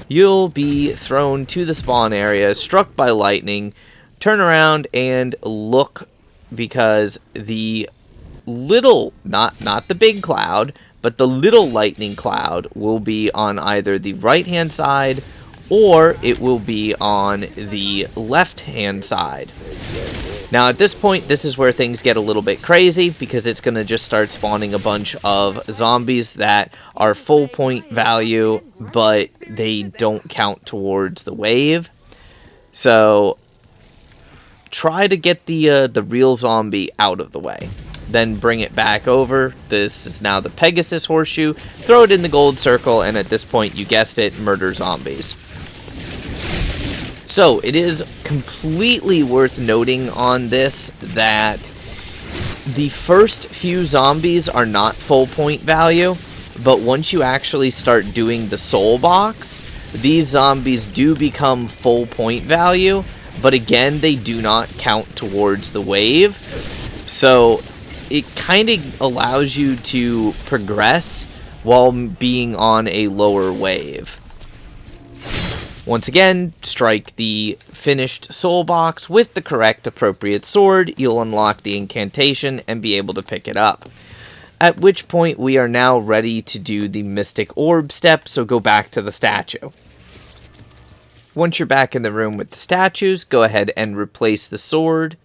you'll be thrown to the spawn area, struck by lightning. Turn around and look, because the little, not the big cloud, but the little lightning cloud will be on either the right-hand side or it will be on the left-hand side. Now at this point, this is where things get a little bit crazy, because it's going to just start spawning a bunch of zombies that are full point value, but they don't count towards the wave. So try to get the real zombie out of the way. Then bring it back over. This is now the Pegasus horseshoe. Throw it in the gold circle, and at this point, you guessed it, murder zombies. So, it is completely worth noting on this that the first few zombies are not full point value, but once you actually start doing the soul box, these zombies do become full point value, but again, they do not count towards the wave. So, it kind of allows you to progress while being on a lower wave. Once again, strike the finished soul box with the correct appropriate sword. You'll unlock the incantation and be able to pick it up. At which point, we are now ready to do the Mystic Orb step, so go back to the statue. Once you're back in the room with the statues, go ahead and replace the sword.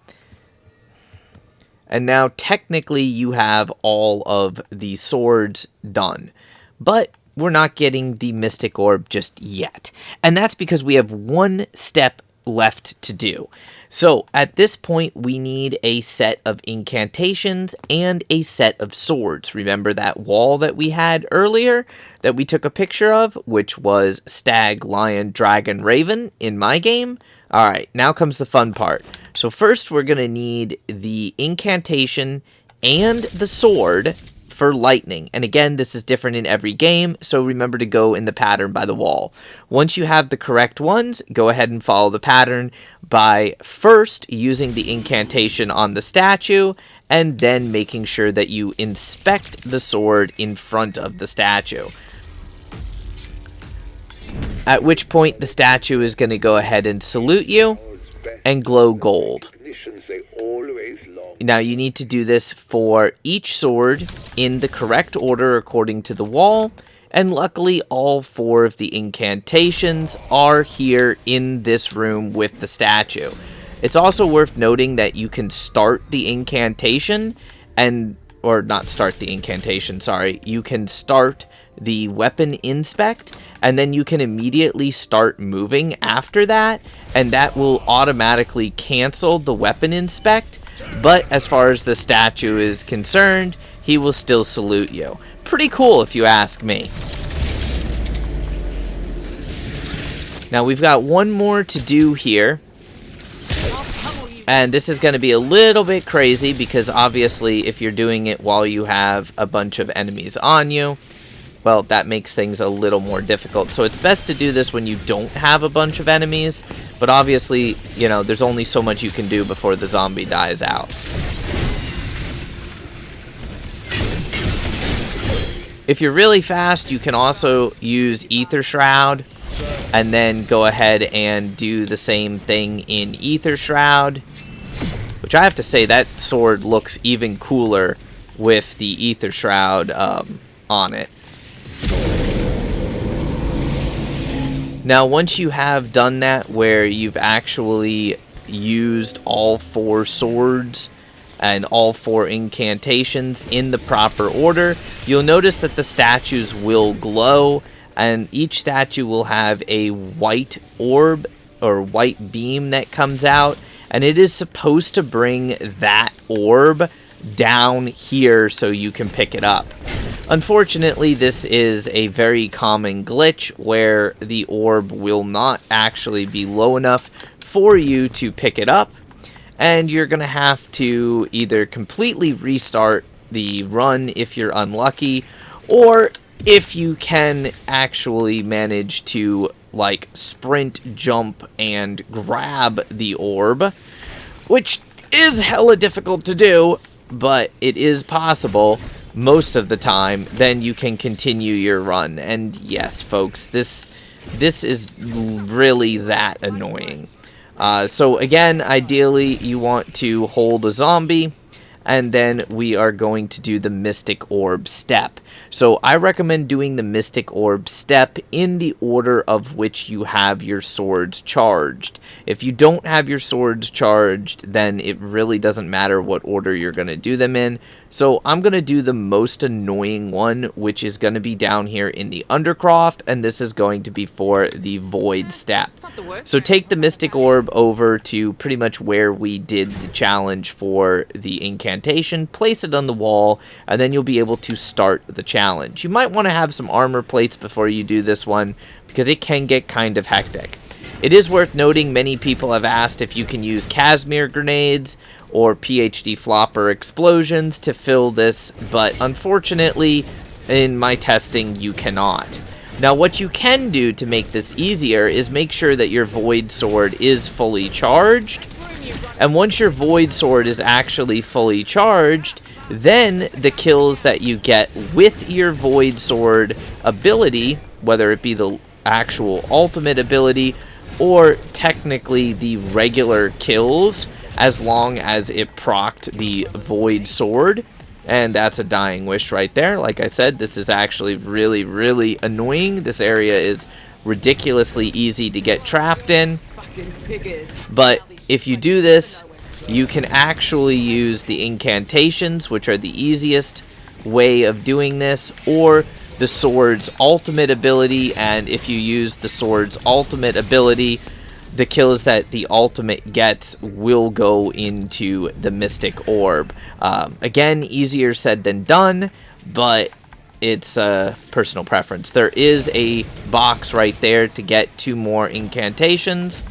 And now, technically, you have all of the swords done. But we're not getting the Mystic Orb just yet. And that's because we have one step left to do. So at this point, we need a set of incantations and a set of swords. Remember that wall that we had earlier that we took a picture of, which was Stag, Lion, Dragon, Raven in my game? All right, now comes the fun part. So first, we're going to need the incantation and the sword for lightning. And again, this is different in every game, so remember to go in the pattern by the wall. Once you have the correct ones, go ahead and follow the pattern by first using the incantation on the statue, and then making sure that you inspect the sword in front of the statue. At which point the statue is going to go ahead and salute you and glow gold. Now you need to do this for each sword in the correct order according to the wall, and luckily all 4 of the incantations are here in this room with the statue. It's also worth noting that you can start the incantation or not start the incantation, sorry. You can start the weapon inspect, and then you can immediately start moving after that, and that will automatically cancel the weapon inspect. But as far as the statue is concerned, he will still salute you. Pretty cool if you ask me. Now we've got one more to do here. And this is going to be a little bit crazy because obviously if you're doing it while you have a bunch of enemies on you, well, that makes things a little more difficult. So it's best to do this when you don't have a bunch of enemies. But obviously, you know, there's only so much you can do before the zombie dies out. If you're really fast, you can also use Ether Shroud and then go ahead and do the same thing in Ether Shroud, which I have to say that sword looks even cooler with the Ether Shroud on it. Now, once you have done that, where you've actually used all 4 swords and all 4 incantations in the proper order, you'll notice that the statues will glow, and each statue will have a white orb or white beam that comes out, and it is supposed to bring that orb down here so you can pick it up. Unfortunately, this is a very common glitch where the orb will not actually be low enough for you to pick it up, and you're going to have to either completely restart the run if you're unlucky, or if you can actually manage to like sprint, jump, and grab the orb, which is hella difficult to do, but it is possible most of the time, then you can continue your run. And yes, folks, this is really that annoying. So again, ideally you want to hold a zombie, and then we are going to do the Mystic Orb step. So I recommend doing the Mystic Orb step in the order of which you have your swords charged. If you don't have your swords charged, then it really doesn't matter what order you're going to do them in. So I'm going to do the most annoying one, which is going to be down here in the Undercroft, and this is going to be for the Void step. So take the Mystic Orb over to pretty much where we did the challenge for the incantation, place it on the wall, and then you'll be able to start the challenge. You might want to have some armor plates before you do this one, because it can get kind of hectic. It is worth noting many people have asked if you can use Casimir grenades or PhD flopper explosions to fill this, but unfortunately in my testing you cannot. Now what you can do to make this easier is make sure that your Void Sword is fully charged, and once your Void Sword is actually fully charged, then the kills that you get with your Void Sword ability, whether it be the actual ultimate ability or technically the regular kills, as long as it procced the Void Sword. And that's a dying wish right there. Like I said, this is actually really, really annoying. This area is ridiculously easy to get trapped in. But if you do this, you can actually use the incantations, which are the easiest way of doing this, or the sword's ultimate ability. And if you use the sword's ultimate ability, the kills that the ultimate gets will go into the Mystic Orb. Again, easier said than done, but it's a personal preference. There is a box right there to get 2 more incantations.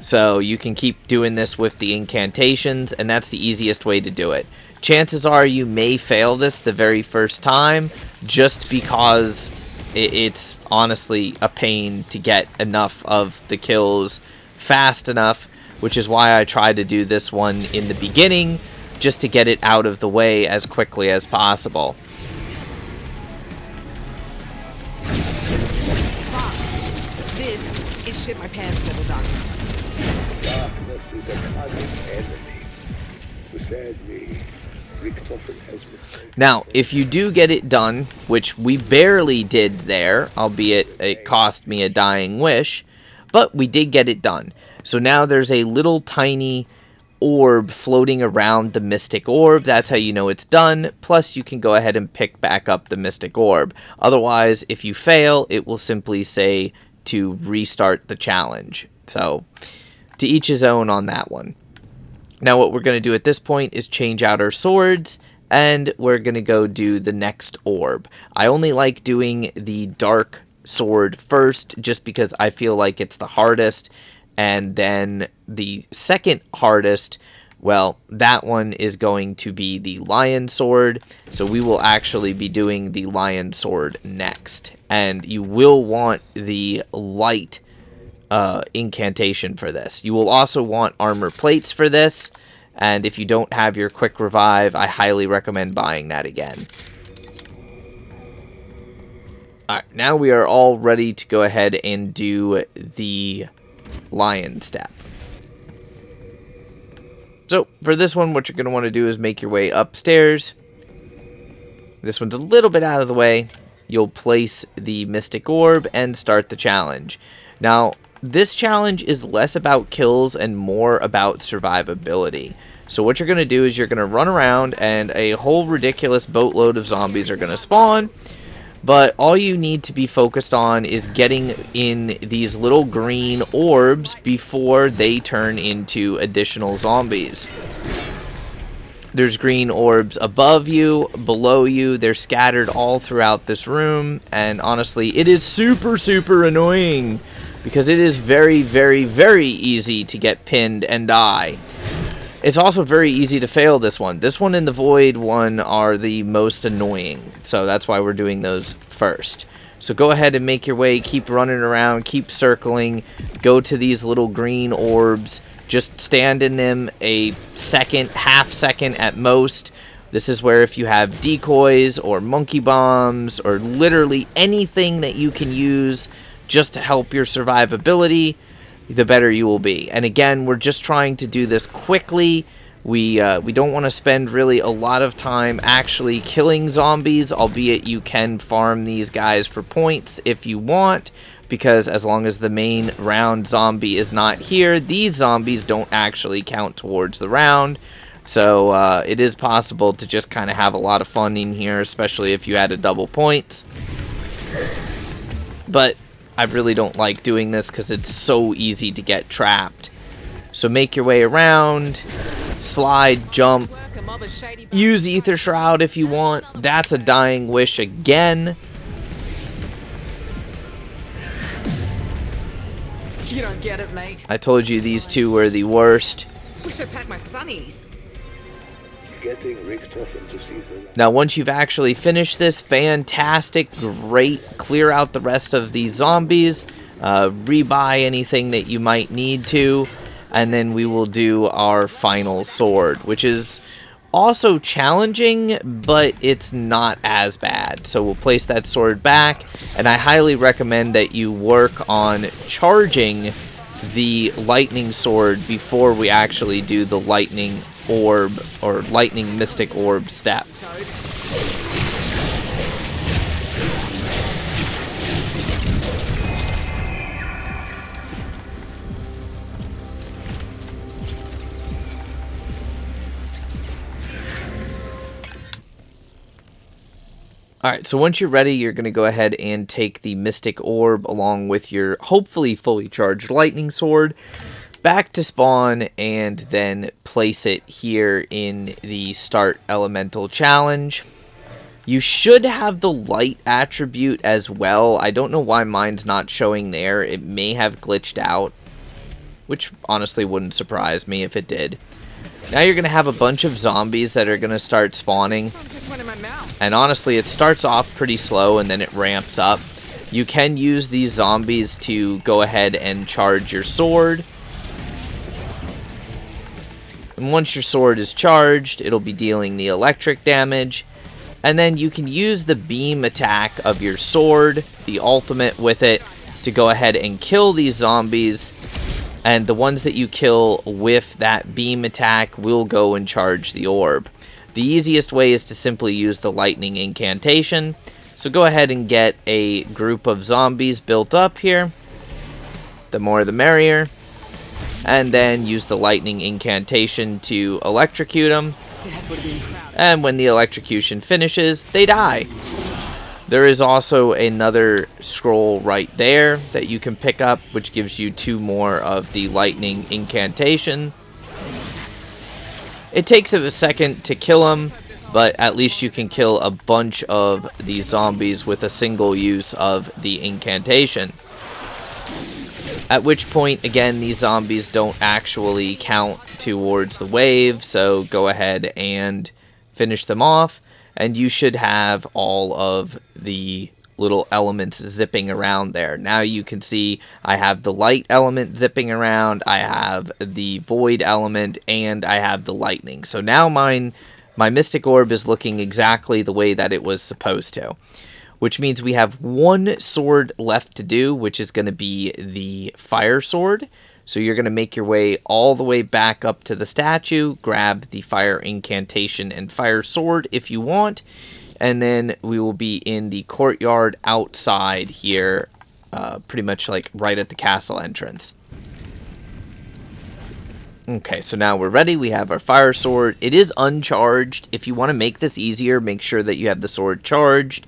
So you can keep doing this with the incantations, and that's the easiest way to do it. Chances are you may fail this the very first time, just because it's honestly a pain to get enough of the kills fast enough, which is why I try to do this one in the beginning, just to get it out of the way as quickly as possible. Fuck. This is shit my pants level darkness. Darkness is a cunning enemy. To sad me, Richtofen has mistaken. Now, if you do get it done, which we barely did there, albeit it cost me a dying wish, but we did get it done. So now there's a little tiny orb floating around the Mystic Orb. That's how you know it's done. Plus, you can go ahead and pick back up the Mystic Orb. Otherwise, if you fail, it will simply say to restart the challenge. So, to each his own on that one. Now, what we're going to do at this point is change out our swords, and we're going to go do the next orb. I only like doing the dark sword first, just because I feel like it's the hardest. And then the second hardest, well, that one is going to be the lion sword. So we will actually be doing the lion sword next. And you will want the light incantation for this. You will also want armor plates for this. And if you don't have your quick revive, I highly recommend buying that again. Alright, now we are all ready to go ahead and do the lion step. So for this one, what you're going to want to do is make your way upstairs. This one's a little bit out of the way. You'll place the Mystic Orb and start the challenge. Now, this challenge is less about kills and more about survivability. So what you're going to do is you're going to run around, and a whole ridiculous boatload of zombies are going to spawn. But all you need to be focused on is getting in these little green orbs before they turn into additional zombies. There's green orbs above you, below you. They're scattered all throughout this room. And honestly, it is super, super annoying, because it is very, very, very easy to get pinned and die. It's also very easy to fail this one. This one and the Void one are the most annoying. So that's why we're doing those first. So go ahead and make your way. Keep running around. Keep circling. Go to these little green orbs. Just stand in them a second, half second at most. This is where if you have decoys or monkey bombs or literally anything that you can use just to help your survivability, the better you will be. And again, we're just trying to do this quickly. We don't want to spend really a lot of time actually killing zombies, albeit you can farm these guys for points if you want, because as long as the main round zombie is not here, these zombies don't actually count towards the round. So it is possible to just kind of have a lot of fun in here, especially if you had a double points. But I really don't like doing this because it's so easy to get trapped. So make your way around, slide, jump, use Ether Shroud if you want. That's a dying wish again. You don't get it, mate. I told you these two were the worst. Wish I packed my sunnies. Getting Richtofen to see the light. Now, once you've actually finished this, fantastic, great, clear out the rest of these zombies, rebuy anything that you might need to, and then we will do our final sword, which is also challenging, but it's not as bad. So we'll place that sword back, and I highly recommend that you work on charging the lightning sword before we actually do the lightning orb or lightning mystic orb step. Alright, so once you're ready, you're going to go ahead and take the Mystic Orb along with your hopefully fully charged Lightning Sword back to spawn, and then place it here in the Start Elemental Challenge. You should have the Light attribute as well. I don't know why mine's not showing there. It may have glitched out, which honestly wouldn't surprise me if it did. Now you're going to have a bunch of zombies that are going to start spawning. And honestly, it starts off pretty slow and then it ramps up. You can use these zombies to go ahead and charge your sword. And once your sword is charged, it'll be dealing the electric damage. And then you can use the beam attack of your sword, the ultimate with it, to go ahead and kill these zombies. And the ones that you kill with that beam attack will go and charge the orb. The easiest way is to simply use the lightning incantation. So go ahead and get a group of zombies built up here. The more the merrier. And then use the lightning incantation to electrocute them. And when the electrocution finishes, they die. There is also another scroll right there that you can pick up, which gives you 2 more of the lightning incantation. It takes a second to kill them, but at least you can kill a bunch of these zombies with a single use of the incantation. At which point, again, these zombies don't actually count towards the wave, so go ahead and finish them off, and you should have all of the little elements zipping around there. Now you can see I have the light element zipping around, I have the void element, and I have the lightning. So now my Mystic Orb is looking exactly the way that it was supposed to. Which means we have 1 sword left to do, which is going to be the Fire Sword. So you're going to make your way all the way back up to the statue, grab the Fire Incantation and Fire Sword if you want, and then we will be in the courtyard outside here, pretty much like right at the castle entrance. Okay, so now we're ready. We have our Fire Sword. It is uncharged. If you want to make this easier, make sure that you have the sword charged.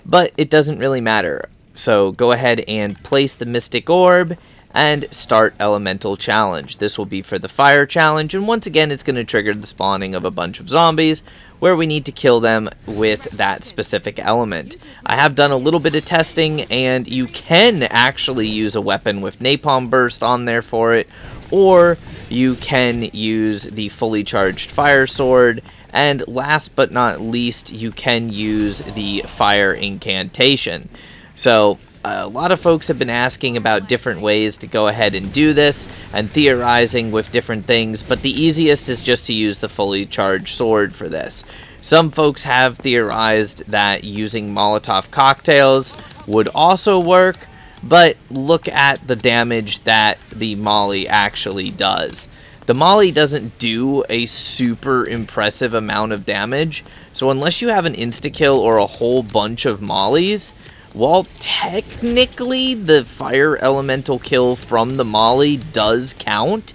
But it doesn't really matter. So go ahead and place the Mystic Orb and start Elemental Challenge. This will be for the Fire Challenge, and once again it's going to trigger the spawning of a bunch of zombies where we need to kill them with that specific element. I have done a little bit of testing, and you can actually use a weapon with Napalm Burst on there for it, or you can use the fully charged Fire Sword. And last but not least, you can use the Fire Incantation. So, a lot of folks have been asking about different ways to go ahead and do this, and theorizing with different things, but the easiest is just to use the fully charged sword for this. Some folks have theorized that using Molotov cocktails would also work, but look at the damage that the Molly actually does. The Molly doesn't do a super impressive amount of damage, so unless you have an insta-kill or a whole bunch of Mollies, while technically the fire elemental kill from the Molly does count,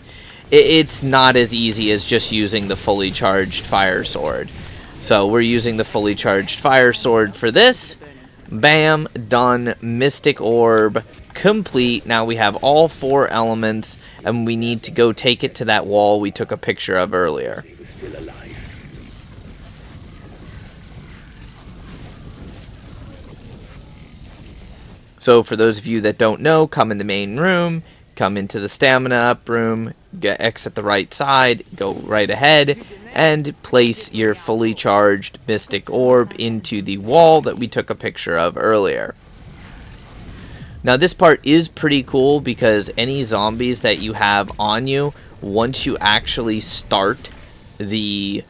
it's not as easy as just using the fully charged Fire Sword. So we're using the fully charged Fire Sword for this. Bam, done. Mystic Orb complete. Now we have all 4 elements, and we need to go take it to that wall we took a picture of earlier. He was still alive. So for those of you that don't know, come in the main room, come into the stamina up room, exit the right side, go right ahead, and place your fully charged Mystic Orb into the wall that we took a picture of earlier. Now this part is pretty cool because any zombies that you have on you, once you actually start the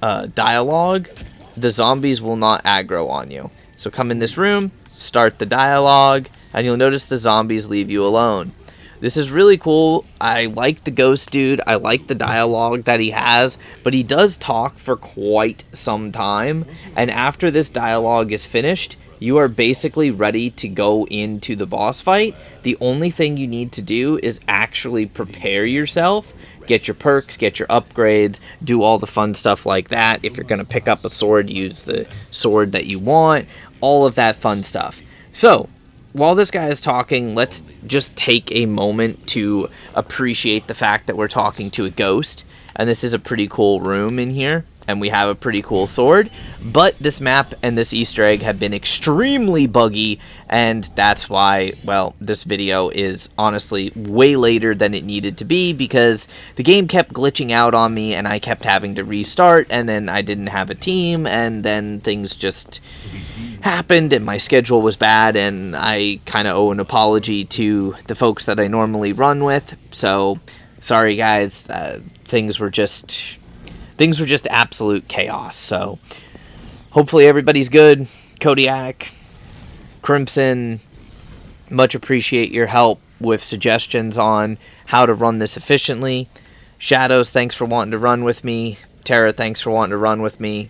dialogue, the zombies will not aggro on you. So come in this room, start the dialogue, and you'll notice the zombies leave you alone. This is really cool. I like the ghost dude. I like the dialogue that he has, but he does talk for quite some time. And after this dialogue is finished, you are basically ready to go into the boss fight. The only thing you need to do is actually prepare yourself, get your perks, get your upgrades, do all the fun stuff like that. If you're going to pick up a sword, use the sword that you want. all of that fun stuff. So, while this guy is talking, let's just take a moment to appreciate the fact that we're talking to a ghost. And this is a pretty cool room in here. And we have a pretty cool sword. But this map and this Easter egg have been extremely buggy. And that's why, well, this video is honestly way later than it needed to be. Because the game kept glitching out on me and I kept having to restart. And then I didn't have a team. And then things just happened and my schedule was bad. And I kind of owe an apology to the folks that I normally run with. So, sorry guys. Things were just absolute chaos. So hopefully everybody's good. Kodiak, Crimson, much appreciate your help with suggestions on how to run this efficiently. Shadows, thanks for wanting to run with me. Tara, thanks for wanting to run with me.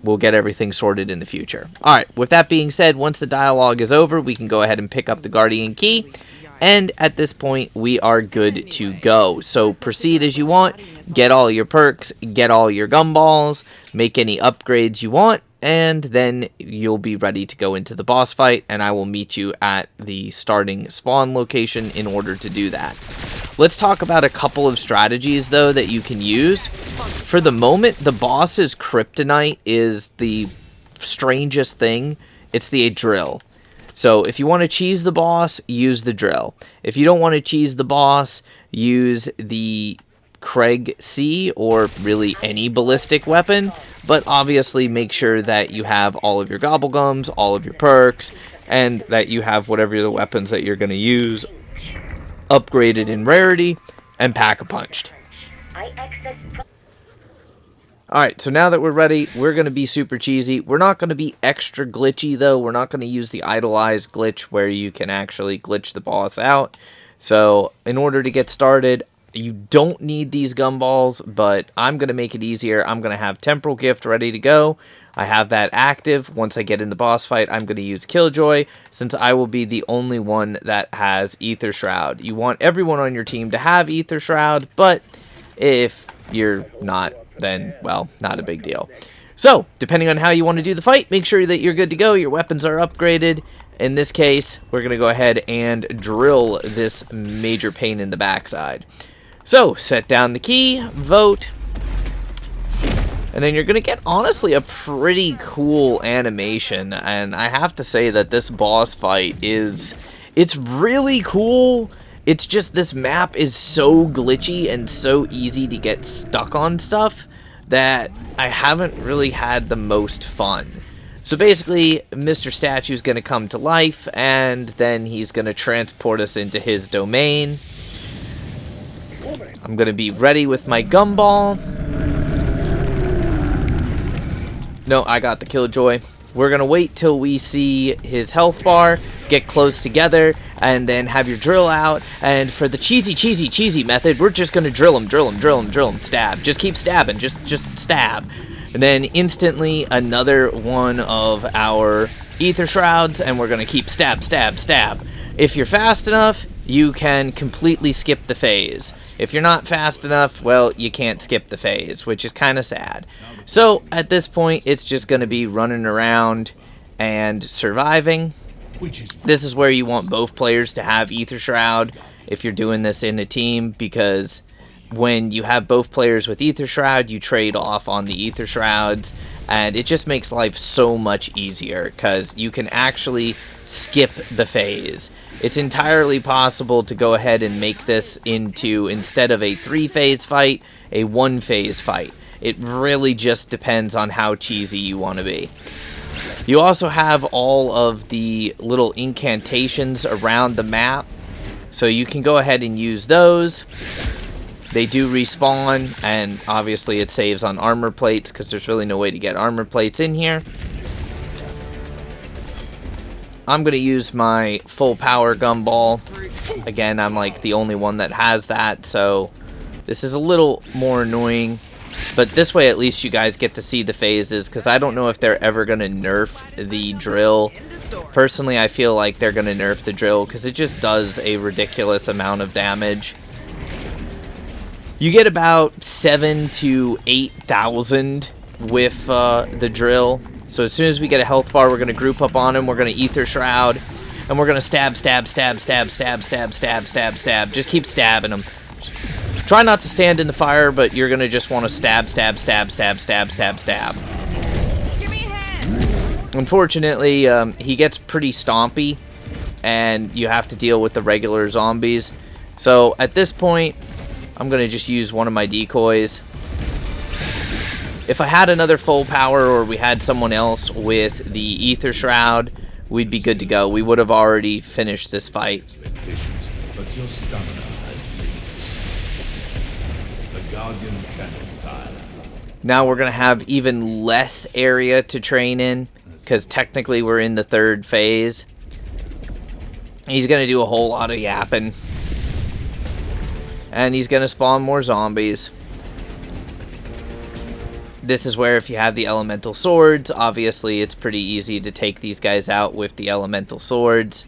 We'll get everything sorted in the future. Alright, with that being said, once the dialogue is over, we can go ahead and pick up the Guardian Key. And at this point, we are good to go. So proceed as you want. Get all your perks. Get all your gumballs. Make any upgrades you want. And then you'll be ready to go into the boss fight. And I will meet you at the starting spawn location in order to do that. Let's talk about a couple of strategies, though, that you can use. For the moment, the boss's kryptonite is the strangest thing. It's the drill. So if you want to cheese the boss, use the drill. If you don't want to cheese the boss, use the Craig C or really any ballistic weapon. But obviously make sure that you have all of your gobblegums, all of your perks, and that you have whatever the weapons that you're going to use upgraded in rarity and pack-a-punched. Alright, so now that we're ready, we're going to be super cheesy. We're not going to be extra glitchy, though. We're not going to use the idolized glitch where you can actually glitch the boss out. So, in order to get started, you don't need these gumballs, but I'm going to make it easier. I'm going to have Temporal Gift ready to go. I have that active. Once I get in the boss fight, I'm going to use Killjoy, since I will be the only one that has Ether Shroud. You want everyone on your team to have Ether Shroud, but if you're not, then, well, not a big deal. So, depending on how you want to do the fight, make sure that you're good to go. Your weapons are upgraded. In this case, we're going to go ahead and drill this major pain in the backside. So, set down the key, vote, and then you're going to get, honestly, a pretty cool animation. And I have to say that this boss fight it's really cool. It's just this map is so glitchy and so easy to get stuck on stuff that I haven't really had the most fun. So basically, Mr. Statue's going to come to life, and then he's going to transport us into his domain. I'm going to be ready with my gumball. No, I got the Killjoy. We're going to wait till we see his health bar, get close together, and then have your drill out. And for the cheesy method, we're just going to drill him, stab. Just keep stabbing, just stab. And then instantly another one of our Ether Shrouds, and we're going to keep stab. If you're fast enough, you can completely skip the phase. If you're not fast enough, well, you can't skip the phase, which is kind of sad. So, at this point, it's just going to be running around and surviving. This is where you want both players to have Ether Shroud if you're doing this in a team, because when you have both players with Ether Shroud, you trade off on the Ether Shrouds, and it just makes life so much easier, because you can actually skip the phase. It's entirely possible to go ahead and make this into, instead of a 3-phase fight, a 1-phase fight. It really just depends on how cheesy you want to be. You also have all of the little incantations around the map, so you can go ahead and use those. They do respawn, and obviously it saves on armor plates, because there's really no way to get armor plates in here. I'm going to use my full power gumball. Again, I'm like the only one that has that, so this is a little more annoying. But this way at least you guys get to see the phases, because I don't know if they're ever going to nerf the drill. Personally, I feel like they're going to nerf the drill, because it just does a ridiculous amount of damage. You get about 7,000 to 8,000 with the drill, So as soon as we get a health bar, we're going to group up on him. We're going to Ether Shroud. And we're going to stab, stab, stab, stab, stab, stab, stab, stab, stab. Just keep stabbing him. Try not to stand in the fire, but you're going to just want to stab, stab, stab, stab, stab, stab, stab. Give me a hand. Unfortunately, he gets pretty stompy, and you have to deal with the regular zombies. So at this point, I'm going to just use one of my decoys. If I had another full power, or we had someone else with the Ether Shroud, we'd be good to go. We would have already finished this fight. But your stamina has limits. The Guardian cannon tile. Now we're going to have even less area to train in, because technically we're in the 3rd phase. He's going to do a whole lot of yapping. And he's going to spawn more zombies. This is where if you have the elemental swords, obviously it's pretty easy to take these guys out with the elemental swords.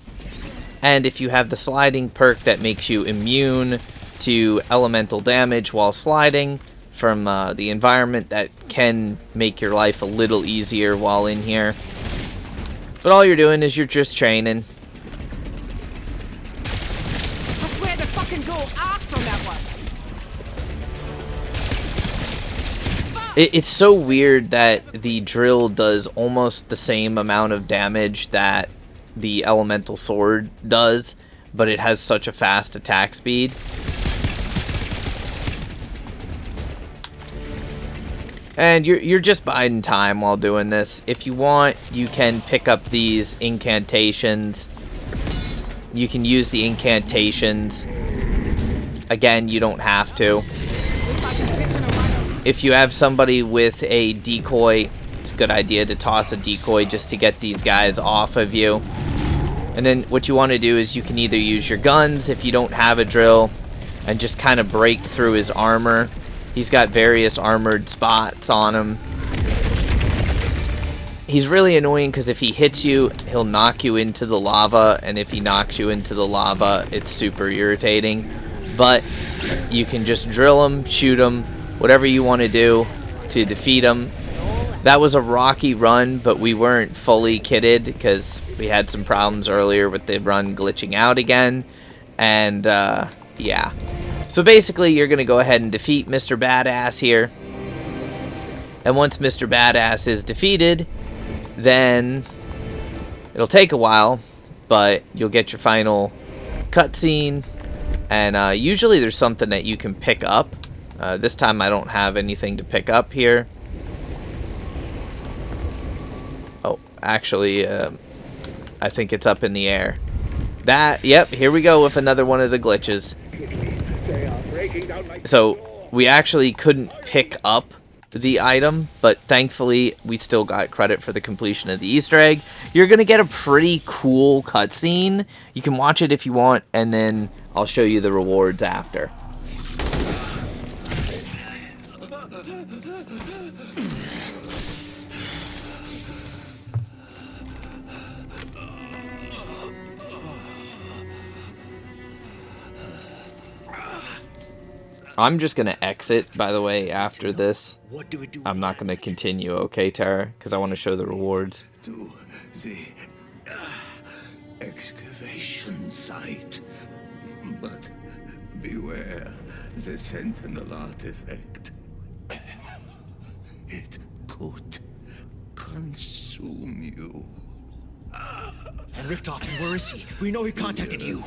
And if you have the sliding perk that makes you immune to elemental damage while sliding from the environment, that can make your life a little easier while in here. But all you're doing is you're just training. I swear to fucking go aft on that one. It's so weird that the drill does almost the same amount of damage that the elemental sword does, but it has such a fast attack speed. And you're just biding time while doing this. If you want, you can pick up these incantations. You can use the incantations. Again, you don't have to. If you have somebody with a decoy, it's a good idea to toss a decoy just to get these guys off of you. And then what you want to do is you can either use your guns if you don't have a drill and just kind of break through his armor. He's got various armored spots on him. He's really annoying because if he hits you, he'll knock you into the lava, and if he knocks you into the lava, it's super irritating. But you can just drill him, shoot him, whatever you want to do to defeat him. That was a rocky run, but we weren't fully kitted because we had some problems earlier with the run glitching out again. And yeah. So basically, you're going to go ahead and defeat Mr. Badass here. And once Mr. Badass is defeated, then it'll take a while, but you'll get your final cutscene. And usually there's something that you can pick up. This time I don't have anything to pick up here. Oh, actually, I think it's up in the air. Yep, here we go with another one of the glitches. So we actually couldn't pick up the item, but thankfully we still got credit for the completion of the Easter egg. You're going to get a pretty cool cutscene. You can watch it if you want, and then I'll show you the rewards after. I'm just going to exit, by the way, after this. I'm not going to continue, okay, Tara? Because I want to show the rewards. To the excavation site. But beware the sentinel artifact. It could consume you. And Richtofen, where is he? We know he contacted you.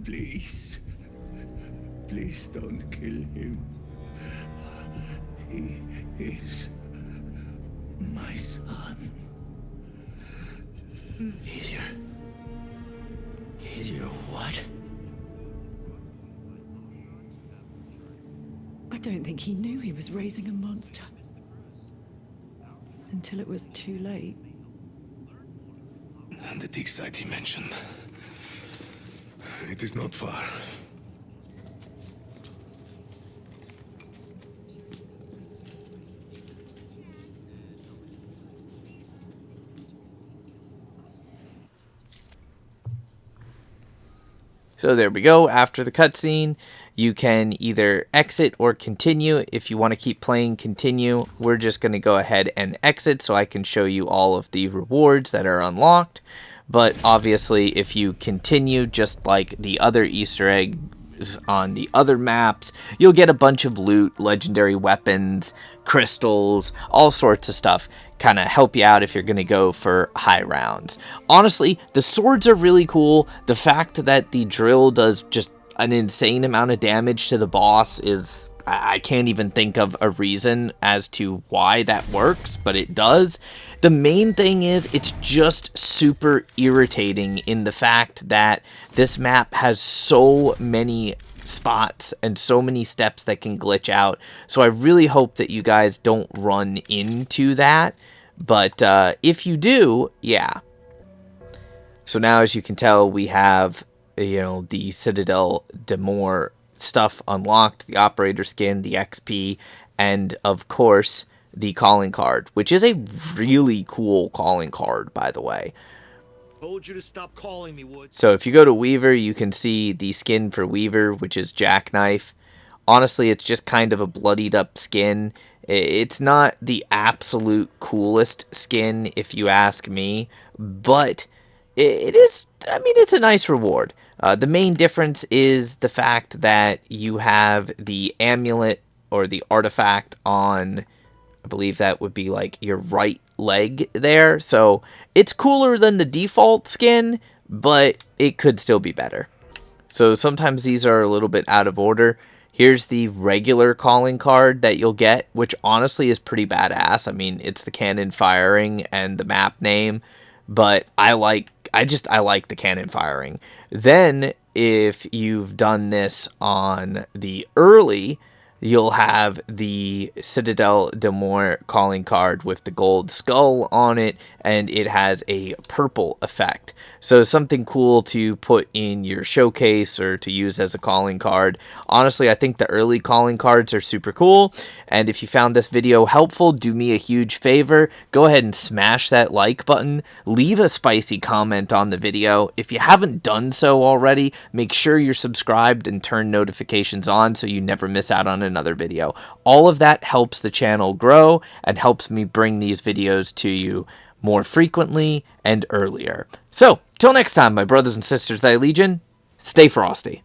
Please. Please don't kill him. He is my son. He's your what? I don't think he knew he was raising a monster. Until it was too late. And the dig site he mentioned. It is not far. So there we go. After the cutscene, you can either exit or continue. If you want to keep playing, continue. We're just going to go ahead and exit so I can show you all of the rewards that are unlocked. But obviously, if you continue, just like the other Easter eggs on the other maps, you'll get a bunch of loot, legendary weapons, crystals, all sorts of stuff. Kind of help you out if you're going to go for high rounds. Honestly, the swords are really cool. The fact that the drill does just an insane amount of damage to the boss is... I can't even think of a reason as to why that works, but it does. The main thing is it's just super irritating in the fact that this map has so many spots and so many steps that can glitch out. So I really hope that you guys don't run into that. But if you do, yeah. So now, as you can tell, we have, the Citadelle des Morts stuff unlocked, the operator skin, the XP, and of course the calling card, which is a really cool calling card, by the way. Told you to stop calling me, Wood. So if you go to Weaver, you can see the skin for Weaver, which is Jackknife. Honestly, it's just kind of a bloodied up skin. It's not the absolute coolest skin, if you ask me, but it is, it's a nice reward. The main difference is the fact that you have the amulet or the artifact on, I believe that would be like your right leg there. So it's cooler than the default skin, but it could still be better. So sometimes these are a little bit out of order. Here's the regular calling card that you'll get, which honestly is pretty badass. It's the cannon firing and the map name, but I like the cannon firing. Then, if you've done this on the early, you'll have the Citadelle des Morts calling card with the gold skull on it, and it has a purple effect. So something cool to put in your showcase or to use as a calling card. Honestly, I think the early calling cards are super cool, and if you found this video helpful, do me a huge favor. Go ahead and smash that like button. Leave a spicy comment on the video. If you haven't done so already, make sure you're subscribed and turn notifications on so you never miss out on another video. All of that helps the channel grow and helps me bring these videos to you more frequently and earlier. So, till next time, my brothers and sisters, thy legion, stay frosty.